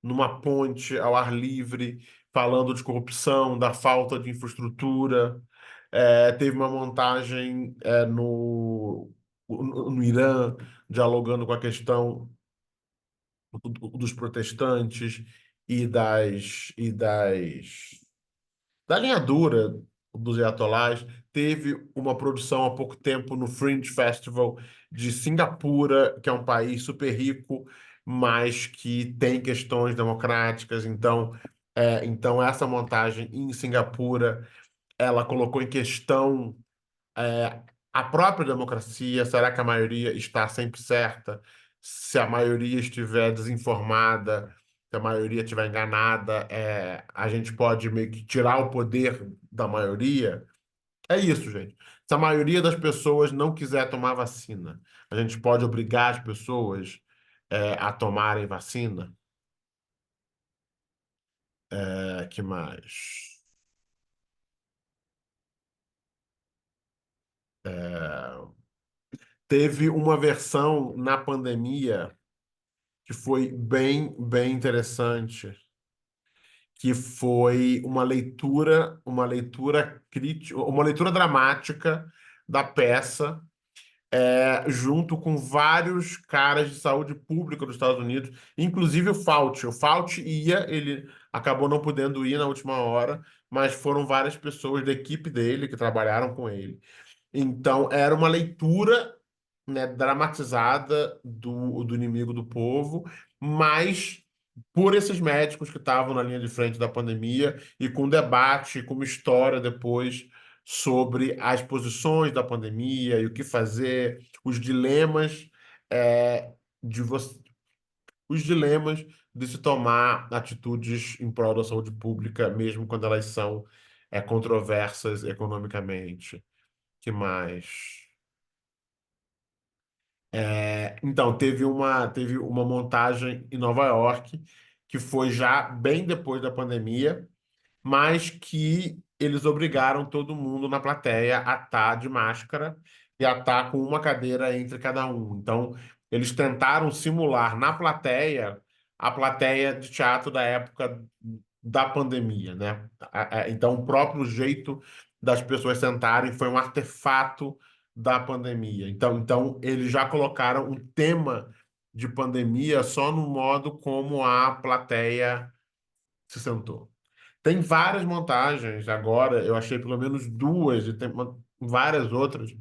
numa ponte ao ar livre, falando de corrupção, da falta de infraestrutura. Teve uma montagem no Irã, dialogando com a questão dos protestantes da linha dura dos Ayatollahs. Teve uma produção há pouco tempo no Fringe Festival de Singapura, que é um país super rico, mas que tem questões democráticas. Então essa montagem em Singapura, ela colocou em questão é, a própria democracia. Será que a maioria está sempre certa? Se a maioria estiver desinformada, se a maioria estiver enganada, a gente pode meio que tirar o poder da maioria? É isso, gente. Se a maioria das pessoas não quiser tomar vacina, a gente pode obrigar as pessoas a tomarem vacina? Que mais? É, Teve uma versão na pandemia que foi bem, bem interessante, que foi uma leitura crítica, uma leitura dramática da peça, junto com vários caras de saúde pública dos Estados Unidos, inclusive o Fauci. O Fauci ele acabou não podendo ir na última hora, mas foram várias pessoas da equipe dele que trabalharam com ele. Então, era uma leitura, né, dramatizada do inimigo do povo, mas por esses médicos que estavam na linha de frente da pandemia e com debate, com uma história depois sobre as posições da pandemia e o que fazer, os dilemas de você, os dilemas de se tomar atitudes em prol da saúde pública, mesmo quando elas são controversas economicamente. Que mais? Então, teve uma montagem em Nova York, que foi já bem depois da pandemia, mas que eles obrigaram todo mundo na plateia a estar de máscara e a estar com uma cadeira entre cada um. Então, eles tentaram simular na plateia a plateia de teatro da época da pandemia, né? Então, o próprio jeito das pessoas sentarem foi um artefato da pandemia. Então eles já colocaram um tema de pandemia só no modo como a plateia se sentou. Tem várias montagens agora, eu achei pelo menos duas, e tem várias outras,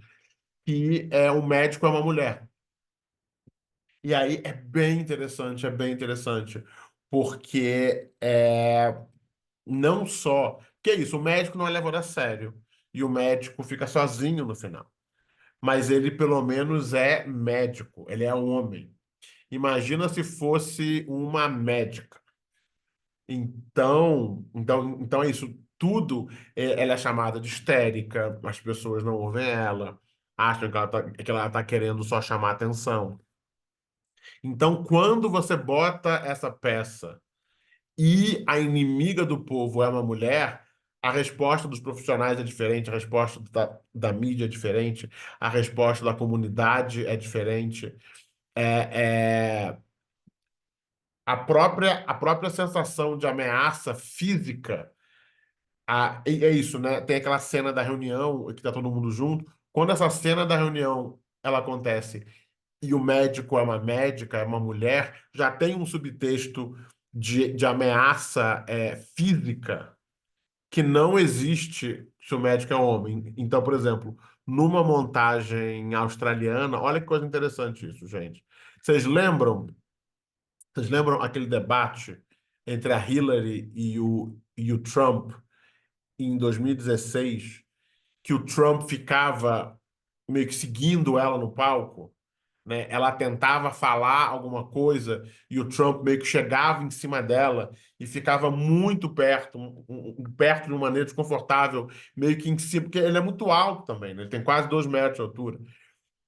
que o médico é uma mulher. E aí é bem interessante, porque não só. Que é isso, o médico não é levado a sério, e o médico fica sozinho no final. Mas ele pelo menos é médico, ele é homem. Imagina se fosse uma médica. Então é isso. Tudo ela é chamada de histérica, as pessoas não ouvem ela, acham que ela tá querendo só chamar atenção. Então, quando você bota essa peça e a inimiga do povo é uma mulher, a resposta dos profissionais é diferente, a resposta da mídia é diferente, a resposta da comunidade é diferente. É, é, a própria sensação de ameaça física, é isso, né? Tem aquela cena da reunião que tá todo mundo junto. Quando essa cena da reunião ela acontece e o médico é uma médica, é uma mulher, já tem um subtexto de ameaça física que não existe se o médico é homem. Então, por exemplo, numa montagem australiana, olha que coisa interessante isso, gente. Vocês lembram? Vocês lembram aquele debate entre a Hillary e o Trump em 2016, que o Trump ficava meio que seguindo ela no palco, né? Ela tentava falar alguma coisa e o Trump meio que chegava em cima dela e ficava muito perto, perto de uma maneira desconfortável, meio que em cima, porque ele é muito alto também, né? Ele tem quase 2 metros de altura.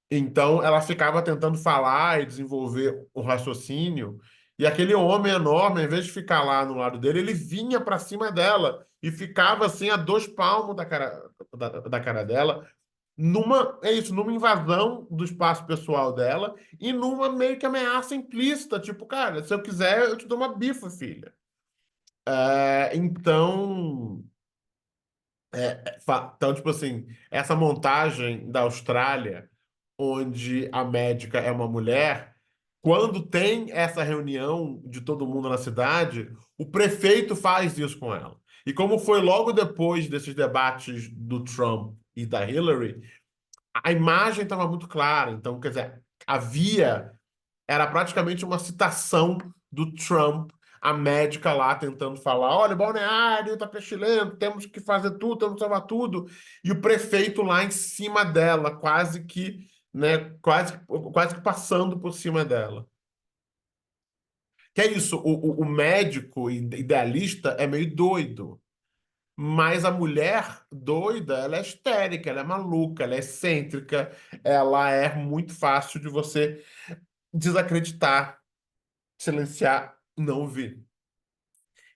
Então ela ficava tentando falar e desenvolver o raciocínio, e aquele homem enorme, em vez de ficar lá no lado dele, ele vinha para cima dela e ficava assim a 2 palmos da cara dela, numa invasão do espaço pessoal dela e numa meio que ameaça implícita, tipo, cara, se eu quiser, eu te dou uma bifa, filha. Então, então, tipo assim, essa montagem da Austrália, onde a médica é uma mulher, quando tem essa reunião de todo mundo na cidade, o prefeito faz isso com ela. E como foi logo depois desses debates do Trump e da Hillary, a imagem estava muito clara. Então, quer dizer, era praticamente uma citação do Trump, a médica lá tentando falar: olha, o balneário está pestilento, temos que fazer tudo, temos que salvar tudo. E o prefeito lá em cima dela, quase que, né, quase que passando por cima dela. Que é isso, o médico idealista é meio doido. Mas a mulher doida, ela é histérica, ela é maluca, ela é excêntrica, ela é muito fácil de você desacreditar, silenciar, não ouvir.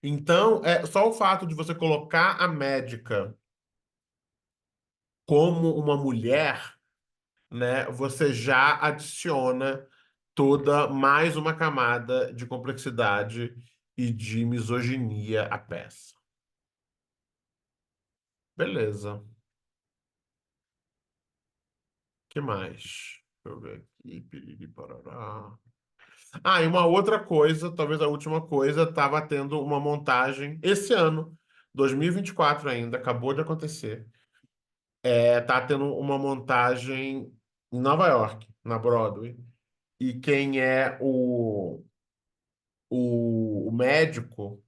Então, só o fato de você colocar a médica como uma mulher, né, você já adiciona toda mais uma camada de complexidade e de misoginia à peça. Beleza. Que mais? Deixa eu ver aqui. Piriri, parará. Ah, e uma outra coisa, talvez a última coisa, estava tendo uma montagem esse ano, 2024 ainda, acabou de acontecer. Tá tendo uma montagem em Nova York, na Broadway. E quem é o médico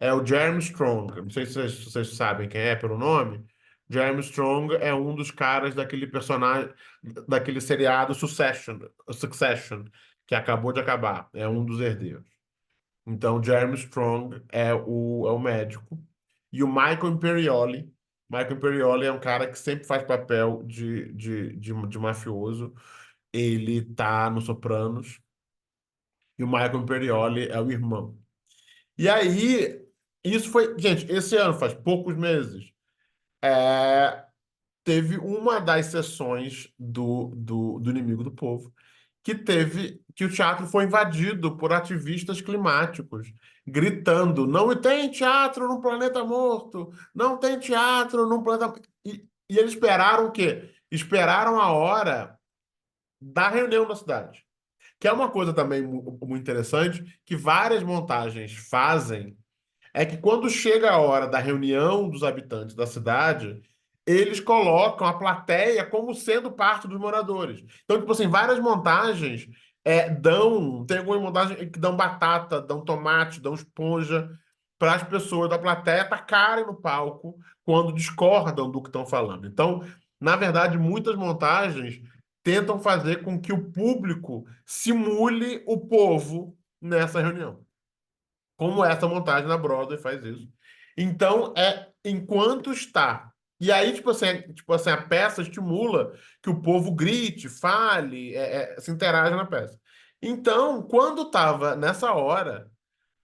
é o Jeremy Strong. Não sei se vocês sabem quem é pelo nome. Jeremy Strong é um dos caras daquele personagem, daquele seriado Succession, que acabou de acabar. É um dos herdeiros. Então, Jeremy Strong é o médico. E o Michael Imperioli. Michael Imperioli é um cara que sempre faz papel de mafioso. Ele tá no Sopranos. E o Michael Imperioli é o irmão. E aí, isso foi. Gente, esse ano, faz poucos meses, teve uma das sessões do Inimigo do Povo que o teatro foi invadido por ativistas climáticos, gritando: não tem teatro num planeta morto, não tem teatro num planeta. E eles esperaram o quê? Esperaram a hora da reunião da cidade. Que é uma coisa também muito interessante, que várias montagens fazem, é que quando chega a hora da reunião dos habitantes da cidade, eles colocam a plateia como sendo parte dos moradores. Então, tipo assim, várias montagens tem algumas montagens que dão batata, dão tomate, dão esponja para as pessoas da plateia tacarem no palco quando discordam do que estão falando. Então, na verdade, muitas montagens tentam fazer com que o público simule o povo nessa reunião, como essa montagem na Broadway faz isso. Então, enquanto está. E aí, tipo assim, a peça estimula que o povo grite, fale, se interaja na peça. Então, quando estava nessa hora,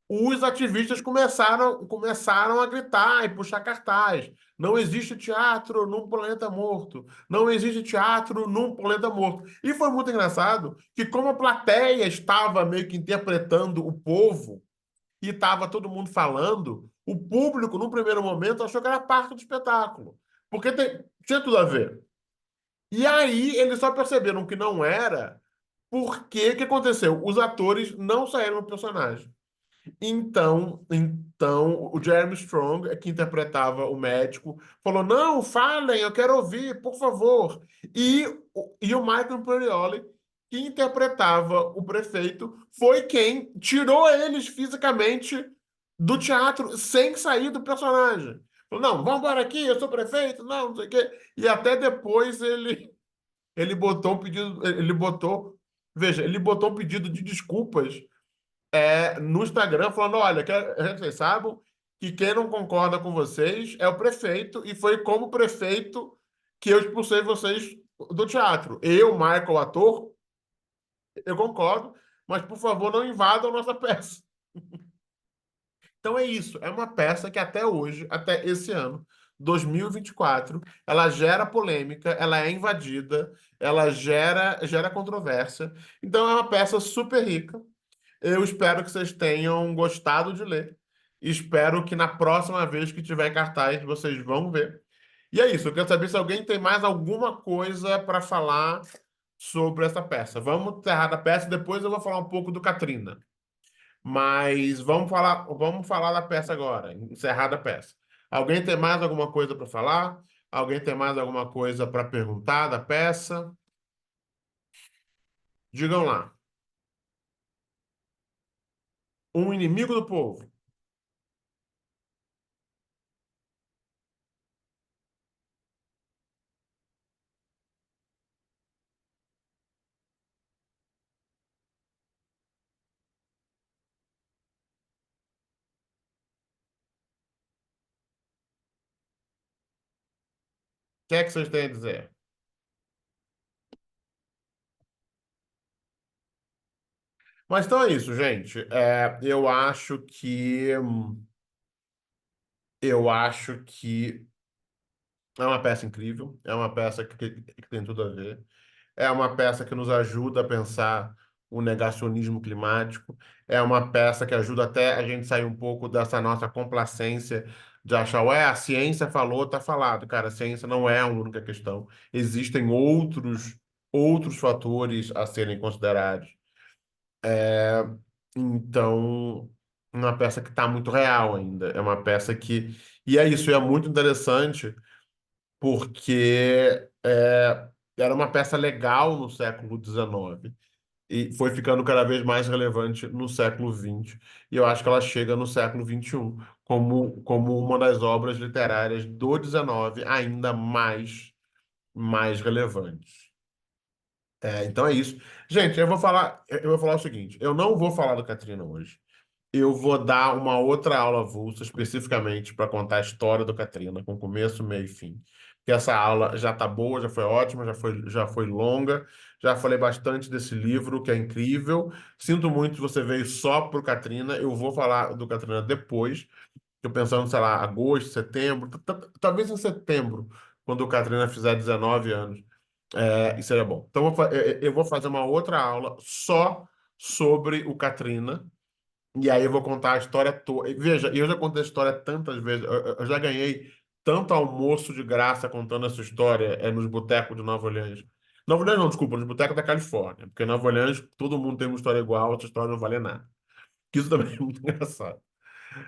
os ativistas começaram a gritar e puxar cartaz. Não existe teatro num planeta morto. Não existe teatro num planeta morto. E foi muito engraçado que, como a plateia estava meio que interpretando o povo, e estava todo mundo falando, o público, no primeiro momento, achou que era parte do espetáculo. Porque tinha tudo a ver. E aí eles só perceberam que não era, porque o que aconteceu? Os atores não saíram do personagem. Então, o Jeremy Strong, que interpretava o médico, falou: Não, falem, eu quero ouvir, por favor. E o Michael Imperioli, que interpretava o prefeito, foi quem tirou eles fisicamente do teatro sem sair do personagem. Falou: Não, vamos embora aqui, eu sou prefeito, não sei o quê. E até depois ele botou um pedido, veja, ele botou um pedido de desculpas no Instagram falando, olha, vocês saibam que quem não concorda com vocês é o prefeito e foi como prefeito que eu expulsei vocês do teatro. Eu, Michael, o ator, eu concordo, mas por favor não invadam a nossa peça. Então é isso, é uma peça que até hoje, até esse ano, 2024, ela gera polêmica, ela é invadida, ela gera controvérsia. Então é uma peça super rica. Eu espero que vocês tenham gostado de ler. Espero que na próxima vez que tiver cartaz vocês vão ver. E é isso. Eu quero saber se alguém tem mais alguma coisa para falar sobre essa peça. Vamos encerrar da peça, depois eu vou falar um pouco do Katrina. Mas vamos falar da peça agora, encerrar da peça. Alguém tem mais alguma coisa para falar? Alguém tem mais alguma coisa para perguntar da peça? Digam lá. Um inimigo do povo. O que é que vocês têm a dizer? Mas então é isso, gente. Eu acho que é uma peça incrível, é uma peça que tem tudo a ver. É uma peça que nos ajuda a pensar o negacionismo climático. É uma peça que ajuda até a gente sair um pouco dessa nossa complacência de achar, ué, a ciência falou, tá falado. Cara, a ciência não é a única questão. Existem outros fatores a serem considerados. Então, uma peça que está muito real ainda. É uma peça que. E é isso, e é muito interessante porque era uma peça legal no século XIX e foi ficando cada vez mais relevante no século XX. E eu acho que ela chega no século XXI como uma das obras literárias do XIX ainda mais relevantes. Então é isso. Gente, eu vou falar o seguinte: eu não vou falar do Katrina hoje. Eu vou dar uma outra aula avulsa especificamente para contar a história do Katrina, com começo, meio e fim. Porque essa aula já tá boa, já foi ótima, já foi longa, já falei bastante desse livro, que é incrível. Sinto muito se você veio só pro Katrina. Eu vou falar do Katrina depois. Estou pensando, sei lá, agosto, setembro, talvez em setembro, quando o Katrina fizer 19 anos. Isso seria bom. Então, eu vou fazer uma outra aula só sobre o Katrina. E aí eu vou contar a história toda. Veja, eu já contei a história tantas vezes. Eu já ganhei tanto almoço de graça contando essa história nos botecos de Nova Orleans. Nova Orleans não, desculpa, nos botecos da Califórnia. Porque Nova Orleans todo mundo tem uma história igual, outra história não vale nada. Isso também é muito engraçado.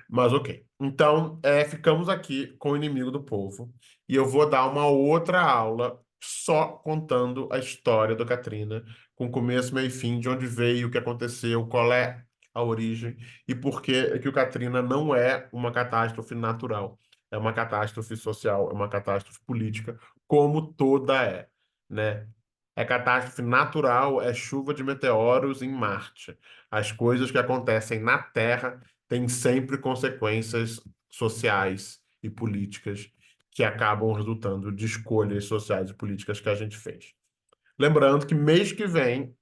Mas ok. Então, ficamos aqui com o inimigo do povo. E eu vou dar uma outra aula só contando a história do Katrina, com começo, meio e fim, de onde veio, o que aconteceu, qual é a origem e por que o Katrina não é uma catástrofe natural. É uma catástrofe social, é uma catástrofe política, como toda é, né? É catástrofe natural, é chuva de meteoros em Marte. As coisas que acontecem na Terra tem sempre consequências sociais e políticas que acabam resultando de escolhas sociais e políticas que a gente fez. Lembrando que mês que vem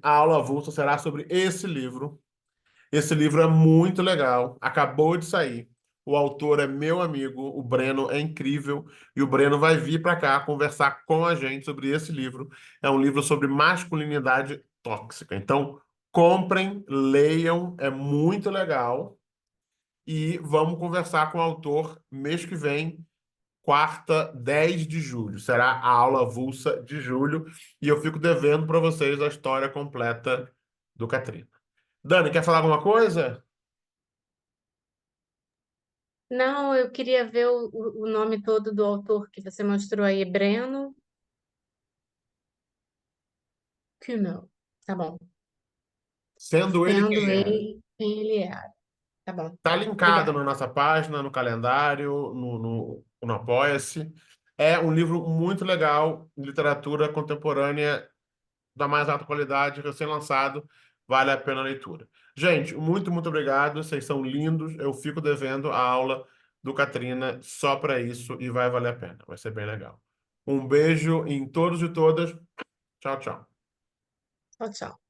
a aula avulsa será sobre esse livro. Esse livro é muito legal, acabou de sair. O autor é meu amigo, o Breno é incrível, e o Breno vai vir para cá conversar com a gente sobre esse livro. É um livro sobre masculinidade tóxica. Então, comprem, leiam, é muito legal. E vamos conversar com o autor mês que vem quarta, 10 de julho. Será a aula avulsa de julho. E eu fico devendo para vocês a história completa do Katrina. Dani, quer falar alguma coisa? Não, eu queria ver o nome todo do autor que você mostrou aí, Breno Kümmel. Tá bom. Sendo ele Sendo quem é. ele quem ele é. Tá bom. Tá linkado Obrigada. na nossa página, no calendário, no Apoia-se. É um livro muito legal, literatura contemporânea da mais alta qualidade, recém-lançado, vale a pena a leitura. Gente, muito, muito obrigado, vocês são lindos. Eu fico devendo a aula do Katrina só para isso e vai valer a pena, vai ser bem legal. Um beijo em todos e todas. Tchau, tchau. Tchau, tchau.